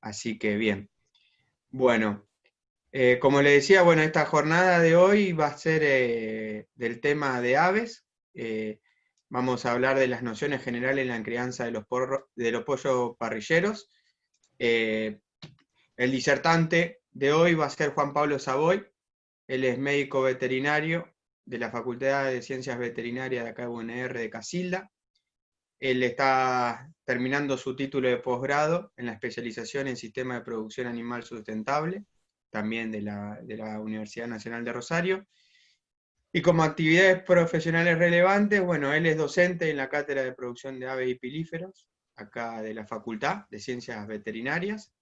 Así que bien. Bueno, como le decía, bueno, esta jornada de hoy va a ser del tema de aves. Vamos a hablar de las nociones generales en la crianza de los pollos parrilleros. Eh, el disertante de hoy va a ser Juan Pablo Savoy. Él es médico veterinario de la Facultad de Ciencias Veterinarias de acá de UNR de Casilda. Él está terminando su título de posgrado en la especialización en Sistema de Producción Animal Sustentable, también de la Universidad Nacional de Rosario. Y como actividades profesionales relevantes, bueno, él es docente en la Cátedra de Producción de Aves y Pilíferos, acá de la Facultad de Ciencias Veterinarias.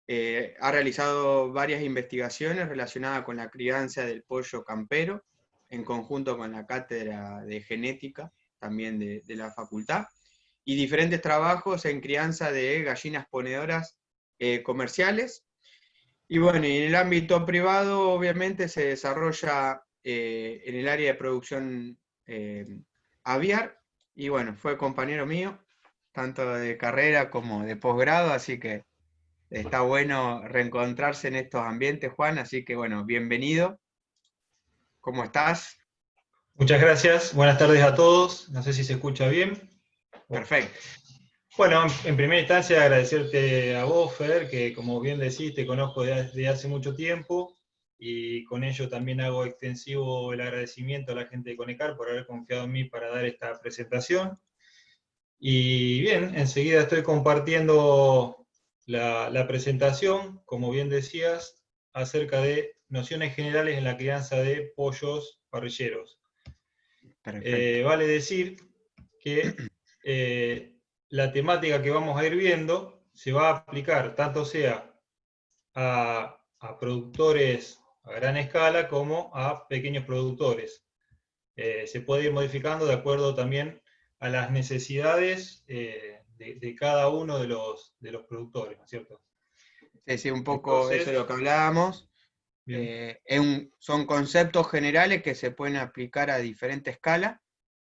Ha realizado varias investigaciones relacionadas con la crianza del pollo campero, en conjunto con la Cátedra de Genética, también de la Facultad, y diferentes trabajos en crianza de gallinas ponedoras comerciales. Y bueno, y en el ámbito privado obviamente se desarrolla en el área de producción aviar, y bueno, fue compañero mío, tanto de carrera como de posgrado, así que está bueno reencontrarse en estos ambientes, Juan, así que bueno, bienvenido. ¿Cómo estás? Muchas gracias, buenas tardes a todos. No sé si se escucha bien. Perfecto. Bueno, en primera instancia agradecerte a vos, Fer, que como bien decís, te conozco desde hace mucho tiempo y con ello también hago extensivo el agradecimiento a la gente de Conecar por haber confiado en mí para dar esta presentación. Y bien, enseguida estoy compartiendo la presentación, como bien decías, acerca de nociones generales en la crianza de pollos parrilleros. Perfecto. Vale decir que la temática que vamos a ir viendo se va a aplicar tanto sea a productores a gran escala como a pequeños productores. Se puede ir modificando de acuerdo también a las necesidades de cada uno de los productores, ¿no es cierto? Sí, sí, un poco eso es Entonces, lo que hablábamos. bien, Son conceptos generales que se pueden aplicar a diferente escala.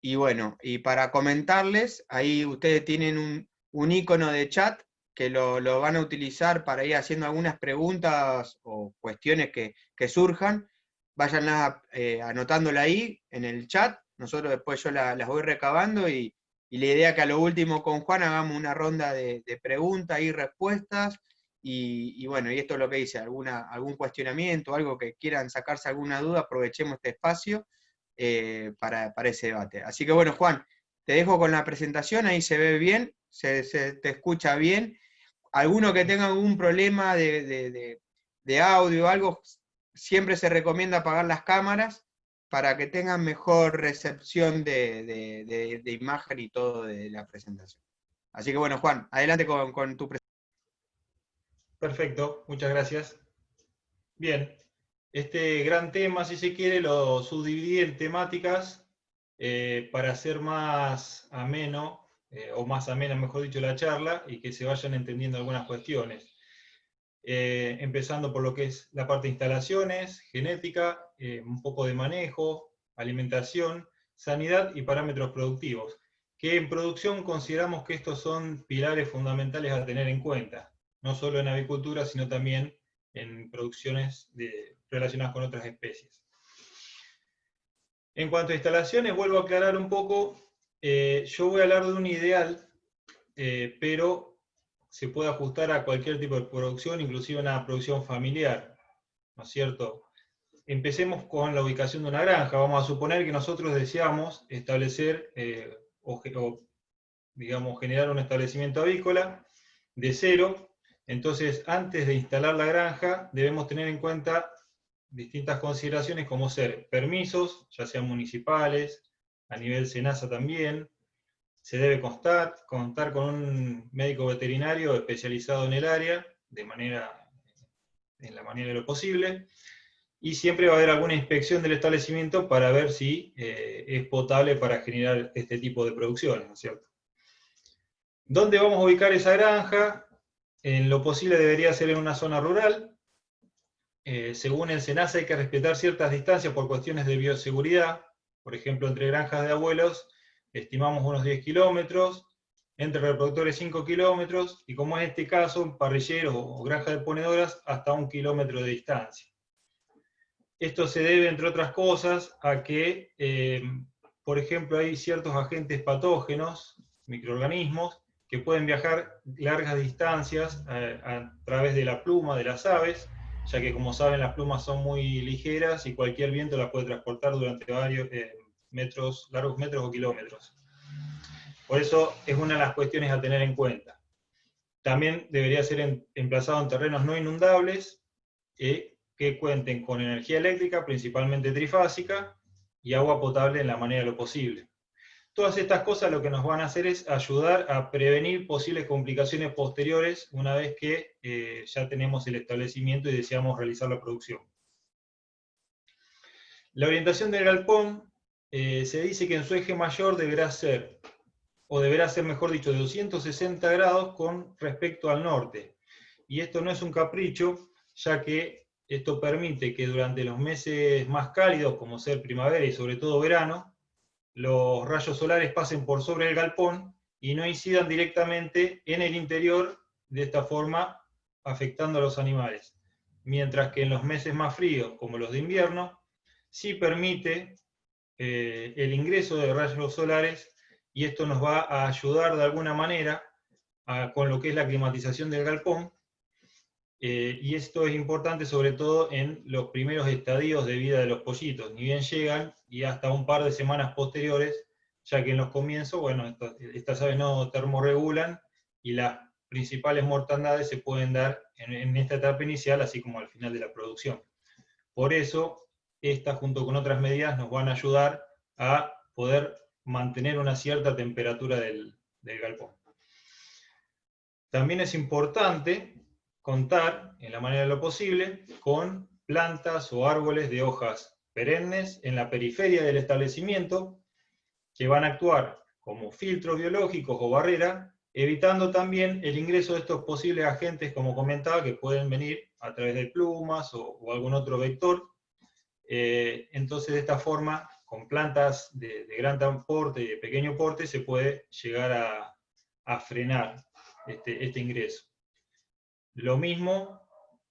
Y bueno, y para comentarles, ahí ustedes tienen un icono de chat que lo van a utilizar para ir haciendo algunas preguntas o cuestiones que surjan. Vayan anotándola ahí en el chat. Nosotros después yo las voy recabando y la idea es que a lo último con Juan hagamos una ronda de preguntas y respuestas. Y bueno, y esto es lo que dice, algún cuestionamiento, algo que quieran sacarse alguna duda, aprovechemos este espacio para ese debate. Así que bueno, Juan, te dejo con la presentación, ahí se ve bien, se te escucha bien. Alguno que tenga algún problema de audio o algo, siempre se recomienda apagar las cámaras para que tengan mejor recepción de imagen y todo de la presentación. Así que bueno, Juan, adelante con tu presentación. perfecto, muchas gracias. Bien, este gran tema, si se quiere, lo subdividí en temáticas para hacer más ameno, o más amena, mejor dicho, la charla, y que se vayan entendiendo algunas cuestiones. Empezando por lo que es la parte de instalaciones, genética, un poco de manejo, alimentación, sanidad y parámetros productivos, que en producción consideramos que estos son pilares fundamentales a tener en cuenta, no solo en avicultura, sino también en producciones relacionadas con otras especies. En cuanto a instalaciones, vuelvo a aclarar un poco, yo voy a hablar de un ideal, pero se puede ajustar a cualquier tipo de producción, inclusive una producción familiar, ¿no es cierto? Empecemos con la ubicación de una granja. Vamos a suponer que nosotros deseamos establecer digamos, generar un establecimiento avícola de cero. Entonces, antes de instalar la granja, debemos tener en cuenta distintas consideraciones como ser permisos, ya sean municipales, a nivel SENASA también. Se debe contar con un médico veterinario especializado en el área, en la manera de lo posible, y siempre va a haber alguna inspección del establecimiento para ver si es potable para generar este tipo de producciones, ¿no es cierto? ¿Dónde vamos a ubicar esa granja? En lo posible debería ser en una zona rural. Según el SENASA hay que respetar ciertas distancias por cuestiones de bioseguridad. Por ejemplo, entre granjas de abuelos estimamos unos 10 kilómetros, entre reproductores 5 kilómetros, y como en este caso, parrilleros o granja de ponedoras hasta 1 kilómetro de distancia. Esto se debe, entre otras cosas, a que, por ejemplo, hay ciertos agentes patógenos, microorganismos, que pueden viajar largas distancias a través de la pluma de las aves, ya que, como saben, las plumas son muy ligeras y cualquier viento las puede transportar durante varios largos metros o kilómetros. Por eso es una de las cuestiones a tener en cuenta. También debería ser emplazado en terrenos no inundables, que cuenten con energía eléctrica, principalmente trifásica, y agua potable en la medida de lo posible. Todas estas cosas lo que nos van a hacer es ayudar a prevenir posibles complicaciones posteriores una vez que ya tenemos el establecimiento y deseamos realizar la producción. La orientación del galpón se dice que en su eje mayor deberá ser, mejor dicho, de 260 grados con respecto al norte. Y esto no es un capricho, ya que esto permite que durante los meses más cálidos, como ser primavera y sobre todo verano, los rayos solares pasen por sobre el galpón y no incidan directamente en el interior, de esta forma afectando a los animales. Mientras que en los meses más fríos, como los de invierno, sí permite el ingreso de rayos solares, y esto nos va a ayudar de alguna manera con lo que es la climatización del galpón, y esto es importante sobre todo en los primeros estadios de vida de los pollitos, ni bien llegan y hasta un par de semanas posteriores, ya que en los comienzos, bueno, estas aves no termorregulan y las principales mortandades se pueden dar en esta etapa inicial, así como al final de la producción. Por eso, estas junto con otras medidas nos van a ayudar a poder mantener una cierta temperatura del galpón. También es importante contar, en la manera de lo posible, con plantas o árboles de hojas perennes en la periferia del establecimiento, que van a actuar como filtros biológicos o barrera, evitando también el ingreso de estos posibles agentes, como comentaba, que pueden venir a través de plumas o algún otro vector. Entonces, de esta forma, con plantas de gran porte y de pequeño porte, se puede llegar a frenar este ingreso. Lo mismo,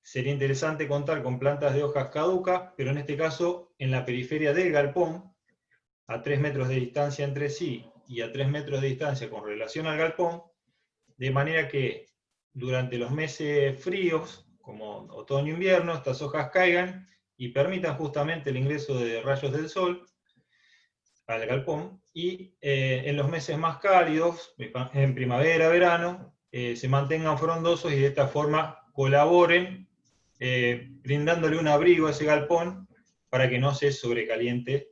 sería interesante contar con plantas de hojas caducas, pero en este caso en la periferia del galpón, a 3 metros de distancia entre sí y a 3 metros de distancia con relación al galpón, de manera que durante los meses fríos, como otoño-invierno, estas hojas caigan y permitan justamente el ingreso de rayos del sol al galpón, y en los meses más cálidos, en primavera, verano, se mantengan frondosos y de esta forma colaboren brindándole un abrigo a ese galpón para que no se sobrecaliente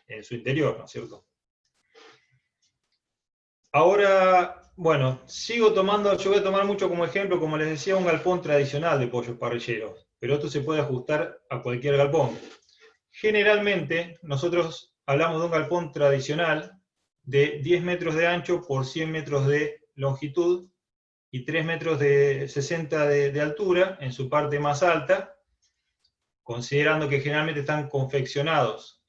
en su interior, ¿no es cierto? Ahora, bueno, yo voy a tomar mucho como ejemplo, como les decía, un galpón tradicional de pollos parrilleros, pero esto se puede ajustar a cualquier galpón. Generalmente, nosotros hablamos de un galpón tradicional de 10 metros de ancho por 100 metros de longitud y 3 metros de 60 de altura en su parte más alta, considerando que generalmente están confeccionados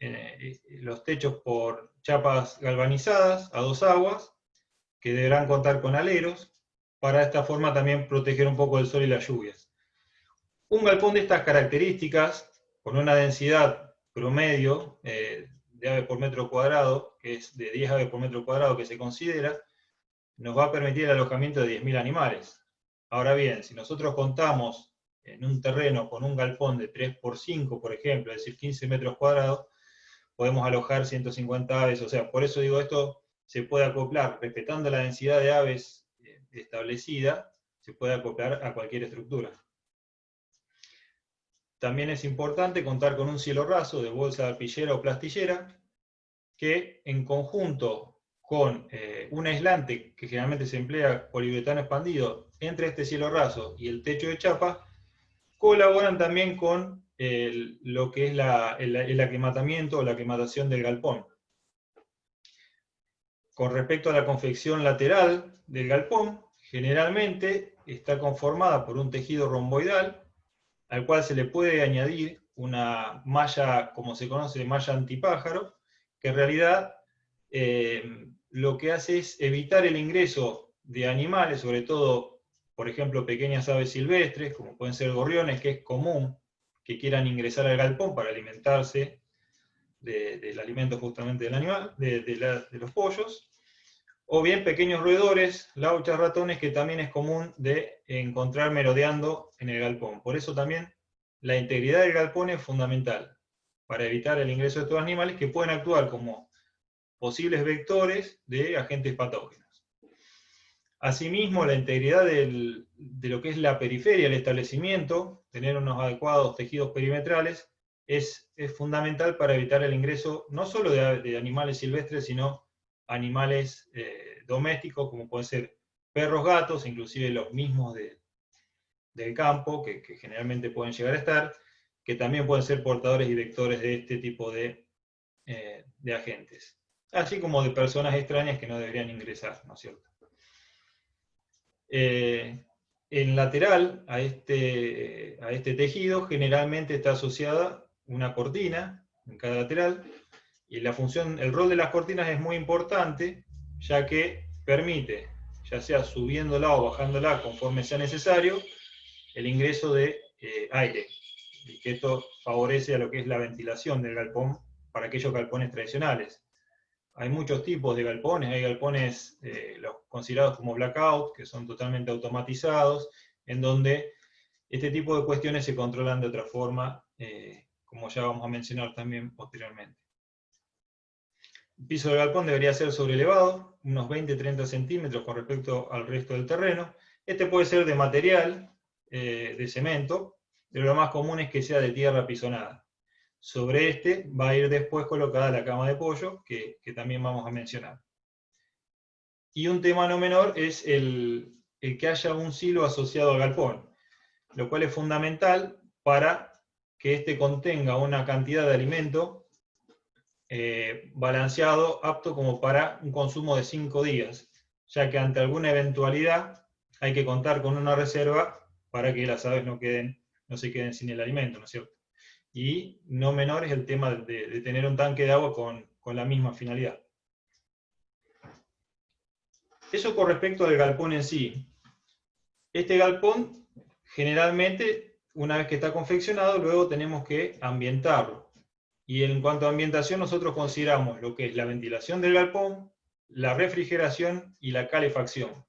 los techos por chapas galvanizadas a 2 aguas, que deberán contar con aleros, para de esta forma también proteger un poco del sol y las lluvias. Un galpón de estas características, con una densidad promedio de aves por metro cuadrado, que es de 10 aves por metro cuadrado que se considera, nos va a permitir el alojamiento de 10.000 animales. Ahora bien, si nosotros contamos en un terreno con un galpón de 3x5, por ejemplo, es decir, 15 metros cuadrados, podemos alojar 150 aves. O sea, por eso digo, esto se puede acoplar, respetando la densidad de aves establecida, se puede acoplar a cualquier estructura. También es importante contar con un cielo raso de bolsa de arpillera o plastillera, que en conjunto con un aislante que generalmente se emplea poliuretano expandido entre este cielo raso y el techo de chapa, colaboran también con lo que es el aclimatamiento o la aclimatación del galpón. Con respecto a la confección lateral del galpón, generalmente está conformada por un tejido romboidal, al cual se le puede añadir una malla, como se conoce, malla antipájaro, que en realidad lo que hace es evitar el ingreso de animales, sobre todo, por ejemplo, pequeñas aves silvestres, como pueden ser gorriones, que es común que quieran ingresar al galpón para alimentarse del alimento justamente del animal, de los pollos, o bien pequeños roedores, lauchas, ratones, que también es común de encontrar merodeando en el galpón. Por eso también la integridad del galpón es fundamental, para evitar el ingreso de estos animales que pueden actuar como posibles vectores de agentes patógenos. Asimismo, la integridad de lo que es la periferia del establecimiento, tener unos adecuados tejidos perimetrales, es fundamental para evitar el ingreso no solo de animales silvestres, sino animales domésticos, como pueden ser perros, gatos, inclusive los mismos del campo, que generalmente pueden llegar a estar, que también pueden ser portadores y vectores de este tipo de agentes, así como de personas extrañas que no deberían ingresar, ¿no es cierto? En lateral a este tejido generalmente está asociada una cortina en cada lateral, y el rol de las cortinas es muy importante, ya que permite, ya sea subiéndola o bajándola conforme sea necesario, el ingreso de aire, y que esto favorece a lo que es la ventilación del galpón para aquellos galpones tradicionales. Hay muchos tipos de galpones, hay galpones los considerados como blackout, que son totalmente automatizados, en donde este tipo de cuestiones se controlan de otra forma, como ya vamos a mencionar también posteriormente. El piso del galpón debería ser sobrelevado, unos 20-30 centímetros con respecto al resto del terreno. Este puede ser de material, de cemento, pero lo más común es que sea de tierra pisonada. Sobre este va a ir después colocada la cama de pollo, que también vamos a mencionar. Y un tema no menor es el que haya un silo asociado al galpón, lo cual es fundamental para que éste contenga una cantidad de alimento balanceado, apto como para un consumo de 5 días, ya que ante alguna eventualidad hay que contar con una reserva para que las aves no se queden sin el alimento, ¿no es cierto? Y no menor es el tema de tener un tanque de agua con la misma finalidad. Eso con respecto al galpón en sí. Este galpón, generalmente, una vez que está confeccionado, luego tenemos que ambientarlo. Y en cuanto a ambientación, nosotros consideramos lo que es la ventilación del galpón, la refrigeración y la calefacción.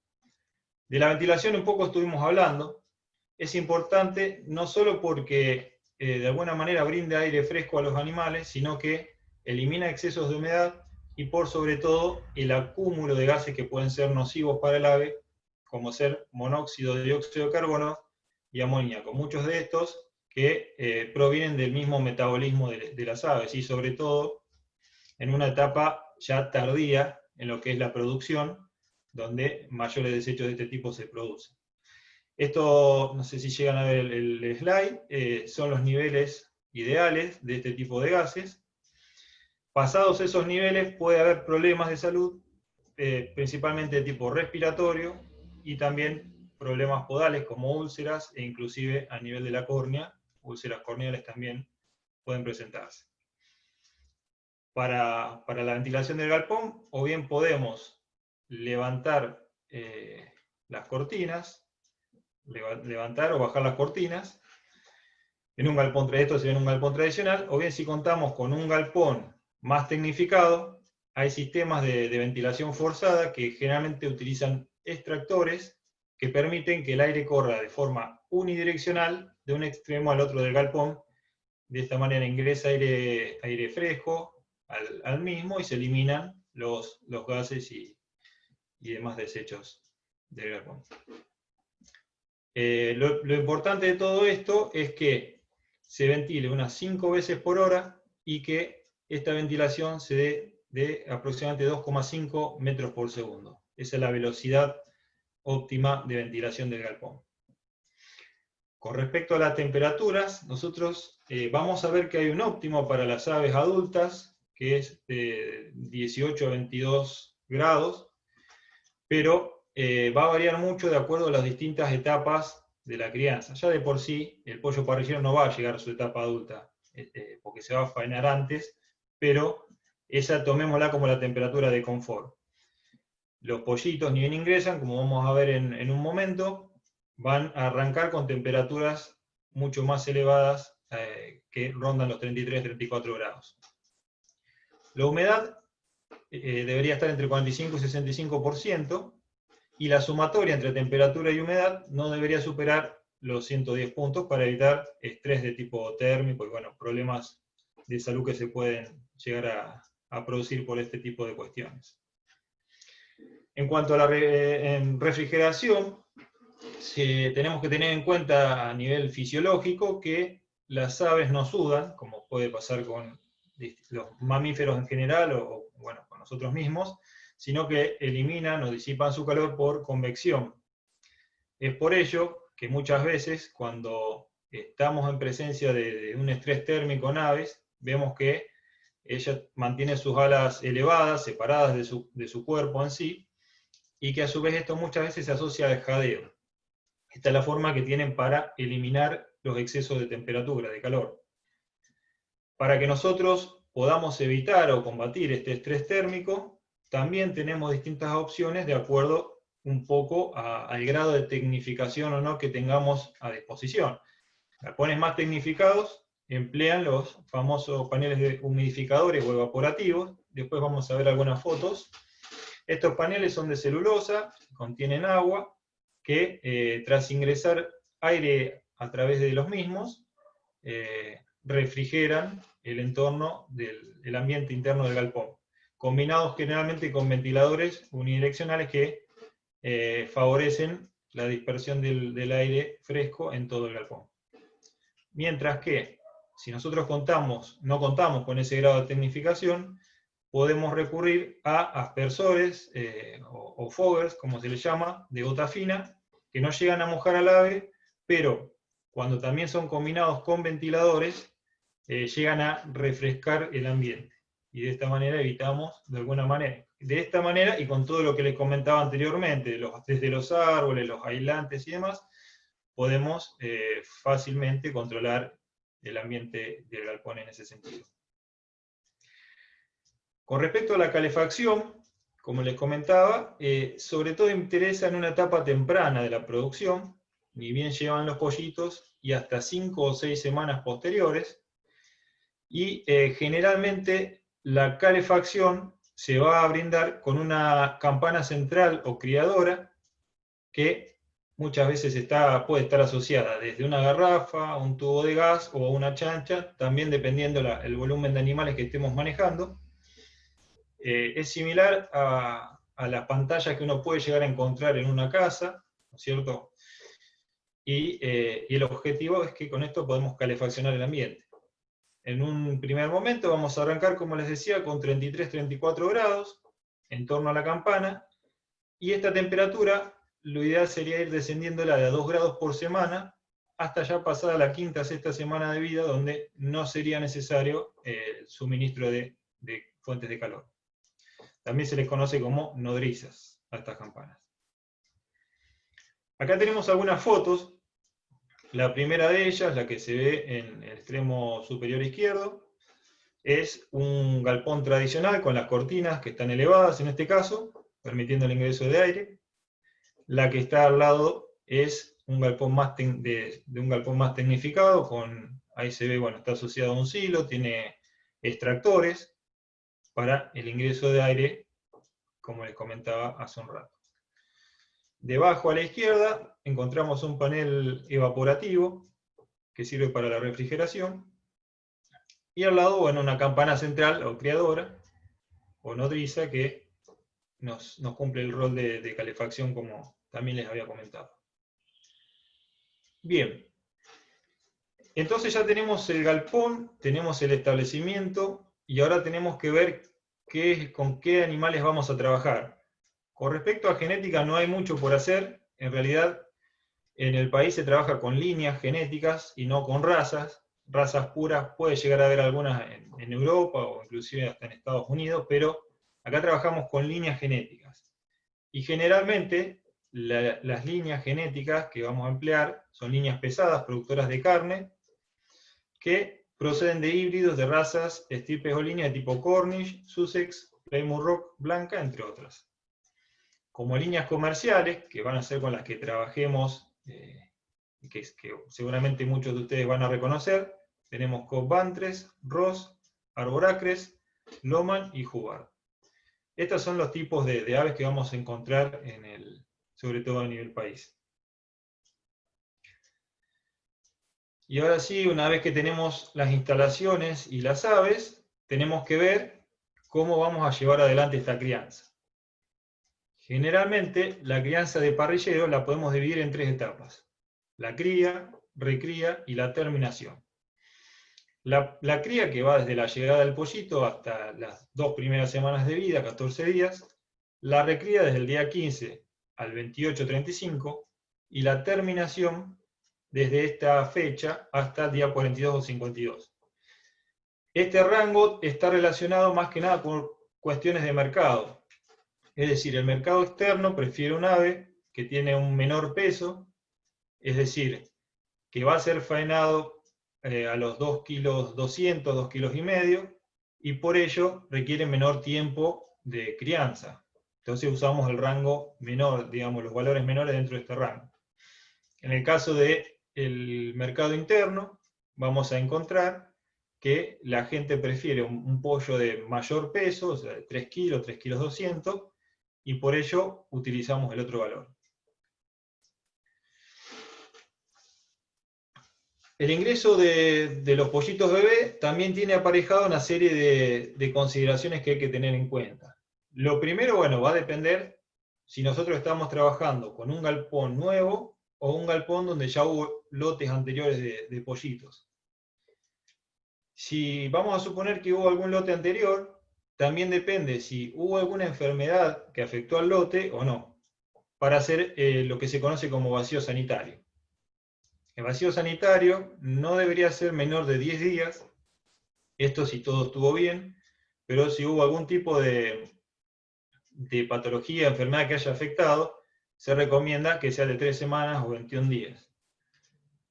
De la ventilación un poco estuvimos hablando. Es importante no solo porque de alguna manera brinda aire fresco a los animales, sino que elimina excesos de humedad y por sobre todo el acúmulo de gases que pueden ser nocivos para el ave, como ser monóxido de dióxido de carbono y amoníaco. Muchos de estos que provienen del mismo metabolismo de las aves y sobre todo en una etapa ya tardía en lo que es la producción, donde mayores desechos de este tipo se producen. Esto, no sé si llegan a ver el slide, son los niveles ideales de este tipo de gases. Pasados esos niveles puede haber problemas de salud, principalmente de tipo respiratorio, y también problemas podales como úlceras, e inclusive a nivel de la córnea, úlceras corneales también pueden presentarse. Para la ventilación del galpón, o bien podemos levantar las cortinas, levantar o bajar las cortinas en un galpón, esto sería en un galpón tradicional, o bien si contamos con un galpón más tecnificado, hay sistemas de ventilación forzada que generalmente utilizan extractores que permiten que el aire corra de forma unidireccional de un extremo al otro del galpón. De esta manera ingresa aire fresco al mismo y se eliminan los gases y demás desechos del galpón. Lo importante de todo esto es que se ventile unas 5 veces por hora y que esta ventilación se dé de aproximadamente 2,5 metros por segundo. Esa es la velocidad óptima de ventilación del galpón. Con respecto a las temperaturas, nosotros vamos a ver que hay un óptimo para las aves adultas, que es de 18 a 22 grados, pero va a variar mucho de acuerdo a las distintas etapas de la crianza. Ya de por sí, el pollo parrillero no va a llegar a su etapa adulta, porque se va a faenar antes, pero esa tomémosla como la temperatura de confort. los pollitos, ni bien ingresan, como vamos a ver en un momento, van a arrancar con temperaturas mucho más elevadas que rondan los 33-34 grados. La humedad debería estar entre 45 y 65%, y la sumatoria entre temperatura y humedad no debería superar los 110 puntos para evitar estrés de tipo térmico y bueno, problemas de salud que se pueden llegar a producir por este tipo de cuestiones. En cuanto a la refrigeración, tenemos que tener en cuenta a nivel fisiológico que las aves no sudan, como puede pasar con los mamíferos en general o bueno, con nosotros mismos, sino que eliminan o disipan su calor por convección. Es por ello que muchas veces cuando estamos en presencia de un estrés térmico en aves, vemos que ella mantiene sus alas elevadas, separadas de su cuerpo en sí, y que a su vez esto muchas veces se asocia al jadeo. Esta es la forma que tienen para eliminar los excesos de temperatura, de calor. Para que nosotros podamos evitar o combatir este estrés térmico, también tenemos distintas opciones de acuerdo un poco al grado de tecnificación o no que tengamos a disposición. Galpones más tecnificados emplean los famosos paneles de humidificadores o evaporativos. Después vamos a ver algunas fotos. Estos paneles son de celulosa, contienen agua, que tras ingresar aire a través de los mismos, refrigeran el entorno del ambiente interno del galpón, combinados generalmente con ventiladores unidireccionales que favorecen la dispersión del aire fresco en todo el galpón. Mientras que, si nosotros no contamos con ese grado de tecnificación, podemos recurrir a aspersores o foggers, como se les llama, de gota fina, que no llegan a mojar al ave, pero cuando también son combinados con ventiladores, llegan a refrescar el ambiente. Y de esta manera evitamos, de alguna manera, de esta manera y con todo lo que les comentaba anteriormente, desde los árboles, los aislantes y demás, podemos fácilmente controlar el ambiente del galpón en ese sentido. Con respecto a la calefacción, como les comentaba, sobre todo interesa en una etapa temprana de la producción, ni bien llevan los pollitos, y hasta 5 o 6 semanas posteriores, y generalmente la calefacción se va a brindar con una campana central o criadora que muchas veces puede estar asociada desde una garrafa, un tubo de gas o una chancha, también dependiendo el volumen de animales que estemos manejando. Es similar a las pantallas que uno puede llegar a encontrar en una casa, ¿no es cierto? Y el objetivo es que con esto podemos calefaccionar el ambiente. En un primer momento vamos a arrancar, como les decía, con 33-34 grados, en torno a la campana, y esta temperatura, lo ideal sería ir descendiéndola de a 2 grados por semana, hasta ya pasada la quinta, sexta semana de vida, donde no sería necesario el suministro de fuentes de calor. También se les conoce como nodrizas a estas campanas. Acá tenemos algunas fotos. La primera de ellas, la que se ve en el extremo superior izquierdo, es un galpón tradicional con las cortinas que están elevadas en este caso, permitiendo el ingreso de aire. La que está al lado es un galpón de un galpón más tecnificado, ahí se ve, bueno, está asociado a un silo, tiene extractores para el ingreso de aire, como les comentaba hace un rato. Debajo a la izquierda encontramos un panel evaporativo que sirve para la refrigeración. Y al lado, bueno, una campana central o criadora o nodriza que nos cumple el rol de calefacción, como también les había comentado. Bien, entonces ya tenemos el galpón, tenemos el establecimiento y ahora tenemos que ver con qué animales vamos a trabajar. Con respecto a genética no hay mucho por hacer, en realidad en el país se trabaja con líneas genéticas y no con razas. Razas puras puede llegar a haber algunas en Europa o inclusive hasta en Estados Unidos, pero acá trabajamos con líneas genéticas. Y generalmente las líneas genéticas que vamos a emplear son líneas pesadas, productoras de carne, que proceden de híbridos de razas, estirpes o líneas de tipo Cornish, Sussex, Plymouth Rock, Blanca, entre otras. como líneas comerciales, que van a ser con las que trabajemos, que seguramente muchos de ustedes van a reconocer, tenemos Cobb Bantres, Ross, Arboracres, Lohmann y Hubbard. Estos son los tipos de aves que vamos a encontrar sobre todo a nivel país. Y ahora sí, una vez que tenemos las instalaciones y las aves, tenemos que ver cómo vamos a llevar adelante esta crianza. Generalmente, la crianza de parrillero la podemos dividir en 3 etapas: la cría, recría y la terminación. La cría, que va desde la llegada del pollito hasta las 2 primeras semanas de vida, 14 días, la recría desde el día 15 al 28-35, y la terminación desde esta fecha hasta el día 42 o 52. Este rango está relacionado más que nada con cuestiones de mercado. Es decir, el mercado externo prefiere un ave que tiene un menor peso, es decir, que va a ser faenado a los 2,2 kilos, 2,5 kilos, y por ello requiere menor tiempo de crianza. Entonces usamos el rango menor, digamos, los valores menores dentro de este rango. En el caso del mercado interno, vamos a encontrar que la gente prefiere un pollo de mayor peso, o sea, de 3 kilos, 3 kilos 200, y por ello utilizamos el otro valor. El ingreso de los pollitos bebé también tiene aparejado una serie de consideraciones que hay que tener en cuenta. Lo primero, bueno, va a depender si nosotros estamos trabajando con un galpón nuevo o un galpón donde ya hubo lotes anteriores de pollitos. Si vamos a suponer que hubo algún lote anterior, también depende si hubo alguna enfermedad que afectó al lote o no, para hacer lo que se conoce como vacío sanitario. El vacío sanitario no debería ser menor de 10 días, esto si todo estuvo bien, pero si hubo algún tipo de patología, enfermedad que haya afectado, se recomienda que sea de 3 semanas o 21 días.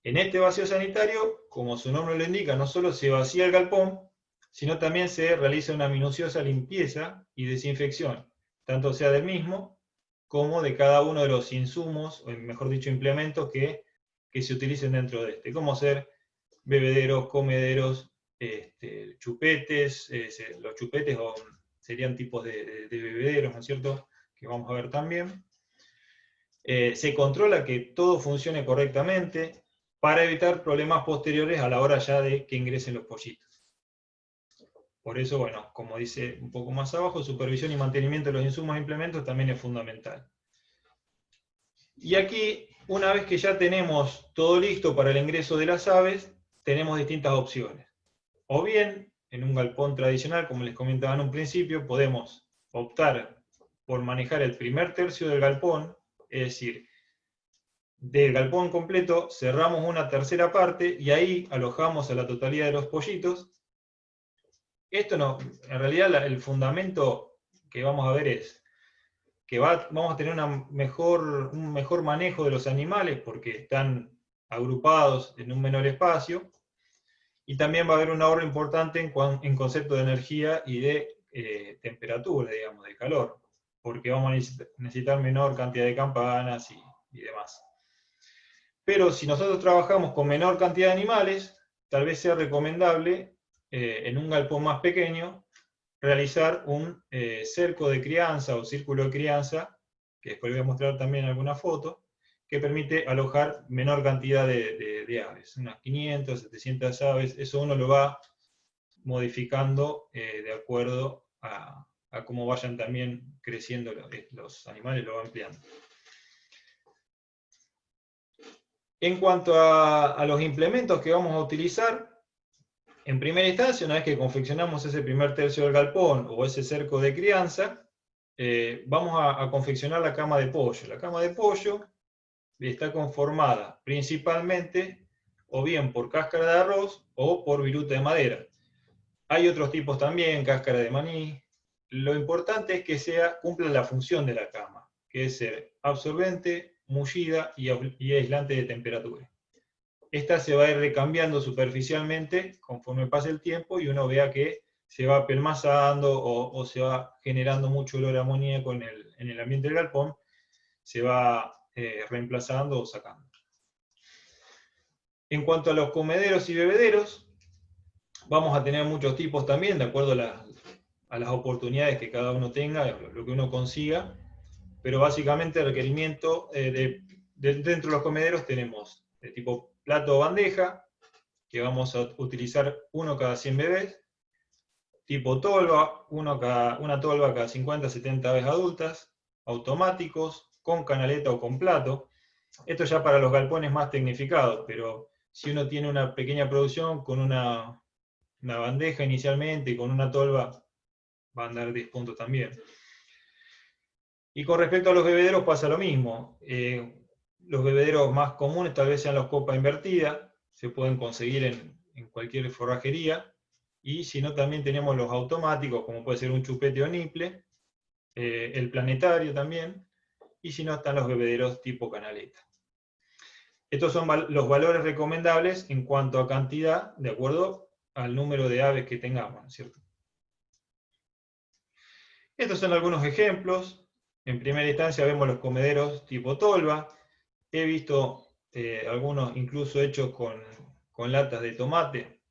En este vacío sanitario, como su nombre lo indica, no solo se vacía el galpón, sino también se realiza una minuciosa limpieza y desinfección, tanto sea del mismo como de cada uno de los insumos, o mejor dicho, implementos que se utilicen dentro de este, como ser bebederos, comederos, chupetes. Los chupetes serían tipos de bebederos, ¿no es cierto?, que vamos a ver también. Se controla que todo funcione correctamente para evitar problemas posteriores a la hora ya de que ingresen los pollitos. Por eso, bueno, como dice un poco más abajo, supervisión y mantenimiento de los insumos e implementos también es fundamental. Y aquí, una vez que ya tenemos todo listo para el ingreso de las aves, tenemos distintas opciones. O bien, en un galpón tradicional, como les comentaba en un principio, podemos optar por manejar el primer tercio del galpón, es decir, del galpón completo cerramos una tercera parte y ahí alojamos a la totalidad de los pollitos. Esto no, en realidad el fundamento que vamos a ver es que vamos a tener un mejor manejo de los animales porque están agrupados en un menor espacio, y también va a haber un ahorro importante en concepto de energía y de temperatura, digamos, de calor, porque vamos a necesitar menor cantidad de campanas y demás. Pero si nosotros trabajamos con menor cantidad de animales, tal vez sea recomendable, en un galpón más pequeño, realizar un cerco de crianza o círculo de crianza, que después voy a mostrar también alguna foto, que permite alojar menor cantidad de aves, unas 500, 700 aves. Eso uno lo va modificando de acuerdo a cómo vayan también creciendo los animales, lo va ampliando. En cuanto a los implementos que vamos a utilizar, en primera instancia, una vez que confeccionamos ese primer tercio del galpón o ese cerco de crianza, vamos a confeccionar la cama de pollo. La cama de pollo está conformada principalmente o bien por cáscara de arroz o por viruta de madera. Hay otros tipos también, cáscara de maní. Lo importante es que cumpla la función de la cama, que es ser absorbente, mullida y aislante de temperatura. Esta se va a ir recambiando superficialmente conforme pase el tiempo y uno vea que se va pelmazando o se va generando mucho olor amoníaco en en el ambiente del galpón, se va reemplazando o sacando. En cuanto a los comederos y bebederos, vamos a tener muchos tipos también, de acuerdo a las oportunidades que cada uno tenga, lo que uno consiga, pero básicamente el requerimiento dentro de los comederos tenemos de tipo plato o bandeja, que vamos a utilizar uno cada 100 bebés, tipo tolva, una tolva cada 50 70 aves adultas, automáticos, con canaleta o con plato. Esto ya para los galpones más tecnificados, pero si uno tiene una pequeña producción con una bandeja inicialmente y con una tolva, va a andar 10 puntos también. Y con respecto a los bebederos pasa lo mismo. Los bebederos más comunes tal vez sean los copa invertida, se pueden conseguir en cualquier forrajería, y si no también tenemos los automáticos, como puede ser un chupete o niple, el planetario también, y si no están los bebederos tipo canaleta. Estos son los valores recomendables en cuanto a cantidad, de acuerdo al número de aves que tengamos, ¿no es cierto? Estos son algunos ejemplos. En primera instancia vemos los comederos tipo tolva. He visto algunos incluso hechos con latas de tomate.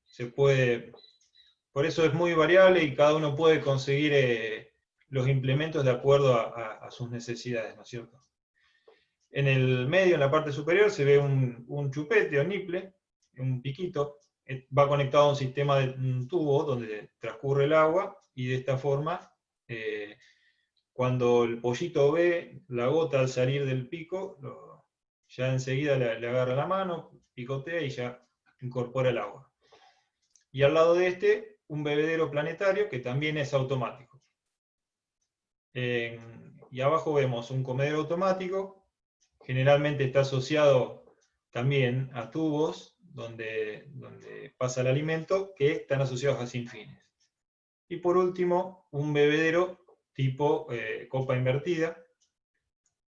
Por eso es muy variable y cada uno puede conseguir los implementos de acuerdo a sus necesidades, ¿no es cierto? En el medio, en la parte superior, se ve un chupete o niple, un piquito. Va conectado a un sistema de un tubo donde transcurre el agua, y de esta forma, cuando el pollito ve la gota al salir del pico, ya enseguida le agarra la mano, picotea y ya incorpora el agua. Y al lado de este, un bebedero planetario que también es automático. Y abajo vemos un comedero automático, generalmente está asociado también a tubos donde pasa el alimento, que están asociados a sinfines. Y por último, un bebedero tipo copa invertida,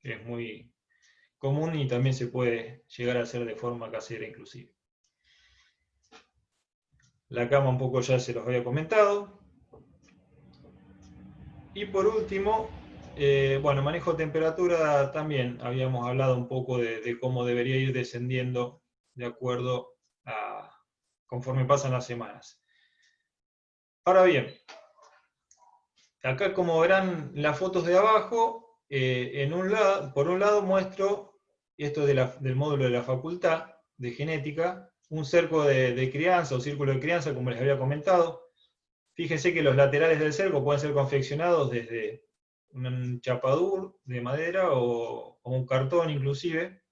que es muy común y también se puede llegar a hacer de forma casera inclusive. La cama un poco ya se los había comentado. Y por último, bueno, manejo de temperatura también habíamos hablado un poco de cómo debería ir descendiendo de acuerdo a conforme pasan las semanas. Ahora bien, acá como verán las fotos de abajo, por un lado muestro, esto del módulo de la Facultad de Genética, un cerco de crianza o círculo de crianza, como les había comentado. Fíjense que los laterales del cerco pueden ser confeccionados desde un chapadur de madera o un cartón inclusive.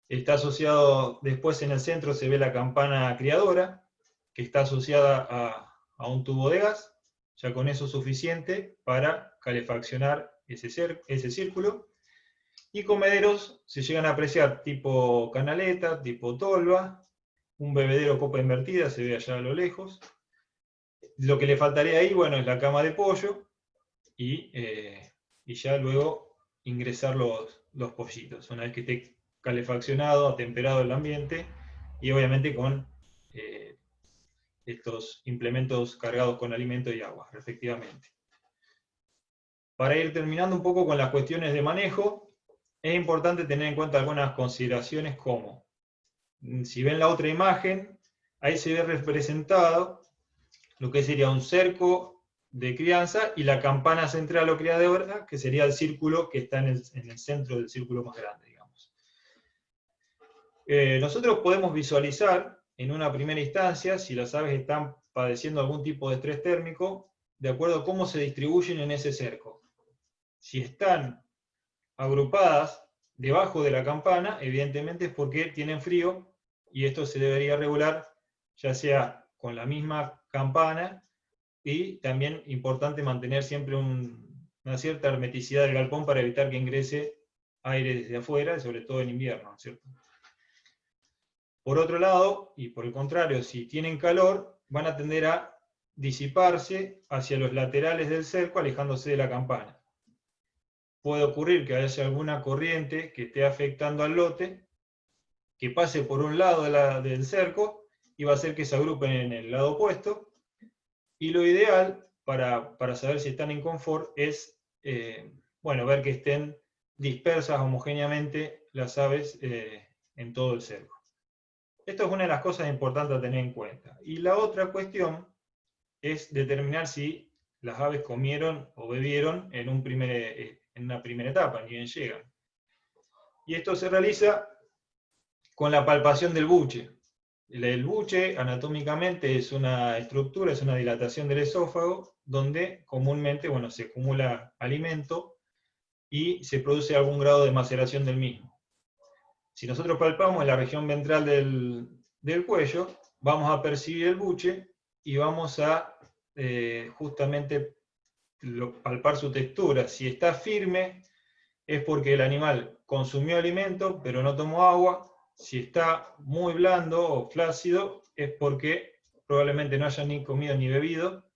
Está asociado, después en el centro se ve la campana criadora, que está asociada a un tubo de gas. Ya con eso es suficiente para calefaccionar ese círculo. Y comederos se llegan a apreciar tipo canaleta, tipo tolva, un bebedero copa invertida, se ve allá a lo lejos. Lo que le faltaría ahí, bueno, es la cama de pollo y ya luego ingresar los pollitos, una vez que esté calefaccionado, atemperado el ambiente, y obviamente con estos implementos cargados con alimento y agua, respectivamente. Para ir terminando un poco con las cuestiones de manejo, es importante tener en cuenta algunas consideraciones como, si ven la otra imagen, ahí se ve representado lo que sería un cerco de crianza y la campana central o criadora, que sería el círculo que está en el centro del círculo más grande, digamos. Nosotros podemos visualizar en una primera instancia si las aves están padeciendo algún tipo de estrés térmico, de acuerdo a cómo se distribuyen en ese cerco. Si están agrupadas debajo de la campana, evidentemente es porque tienen frío, y esto se debería regular ya sea con la misma campana, y también importante mantener siempre una cierta hermeticidad del galpón para evitar que ingrese aire desde afuera, sobre todo en invierno, ¿cierto? Por otro lado, y por el contrario, si tienen calor, van a tender a disiparse hacia los laterales del cerco, alejándose de la campana. Puede ocurrir que haya alguna corriente que esté afectando al lote, que pase por un lado del cerco, y va a hacer que se agrupen en el lado opuesto. Y lo ideal, para saber si están en confort, es bueno, ver que estén dispersas homogéneamente las aves en todo el cerco. Esto es una de las cosas importantes a tener en cuenta. Y la otra cuestión es determinar si las aves comieron o bebieron en una primera etapa, ni bien llegan. Y esto se realiza con la palpación del buche. El buche anatómicamente es una estructura, es una dilatación del esófago, donde comúnmente se acumula alimento y se produce algún grado de maceración del mismo. Si nosotros palpamos en la región ventral del cuello, vamos a percibir el buche y vamos a justamente palpar su textura. Si está firme, es porque el animal consumió alimento, pero no tomó agua. Si está muy blando o flácido, es porque probablemente no haya ni comido ni bebido,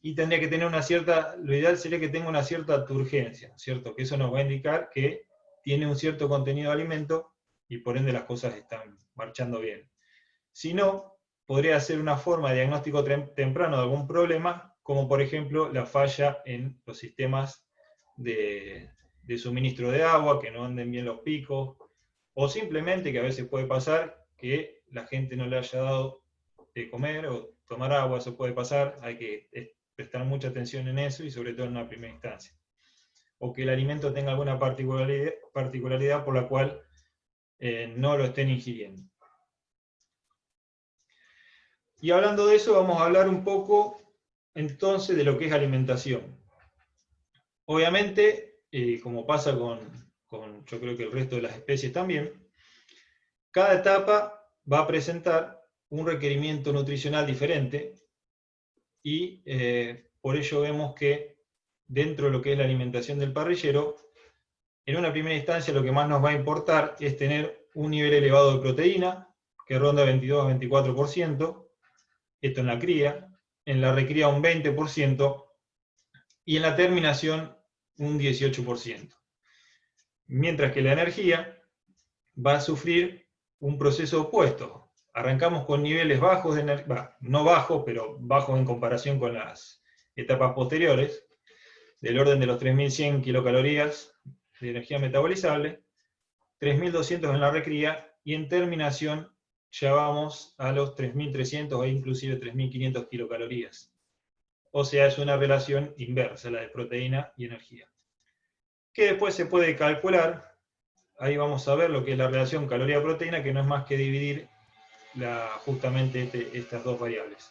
y tendría que tener lo ideal sería que tenga una cierta turgencia, ¿cierto? Que eso nos va a indicar que tiene un cierto contenido de alimento y por ende las cosas están marchando bien. Si no, podría ser una forma de diagnóstico temprano de algún problema, como por ejemplo la falla en los sistemas de suministro de agua, que no anden bien los picos, o simplemente que a veces puede pasar que la gente no le haya dado de comer o tomar agua, eso puede pasar, hay que prestar mucha atención en eso y sobre todo en una primera instancia. O que el alimento tenga alguna particularidad por la cual no lo estén ingiriendo. Y hablando de eso, vamos a hablar un poco entonces de lo que es alimentación. Obviamente, como pasa con yo creo que el resto de las especies también, cada etapa va a presentar un requerimiento nutricional diferente y por ello vemos que dentro de lo que es la alimentación del parrillero, en una primera instancia lo que más nos va a importar es tener un nivel elevado de proteína, que ronda 22 a 24%, esto en la cría, en la recría un 20%, y en la terminación un 18%. Mientras que la energía va a sufrir un proceso opuesto. Arrancamos con niveles bajos de energía, no bajos, pero bajos en comparación con las etapas posteriores, del orden de los 3.100 kilocalorías de energía metabolizable, 3.200 en la recría, y en terminación ya vamos a los 3.300 e inclusive 3.500 kilocalorías. O sea, es una relación inversa, la de proteína y energía. Que después se puede calcular, ahí vamos a ver lo que es la relación caloría-proteína, que no es más que dividir justamente estas dos variables.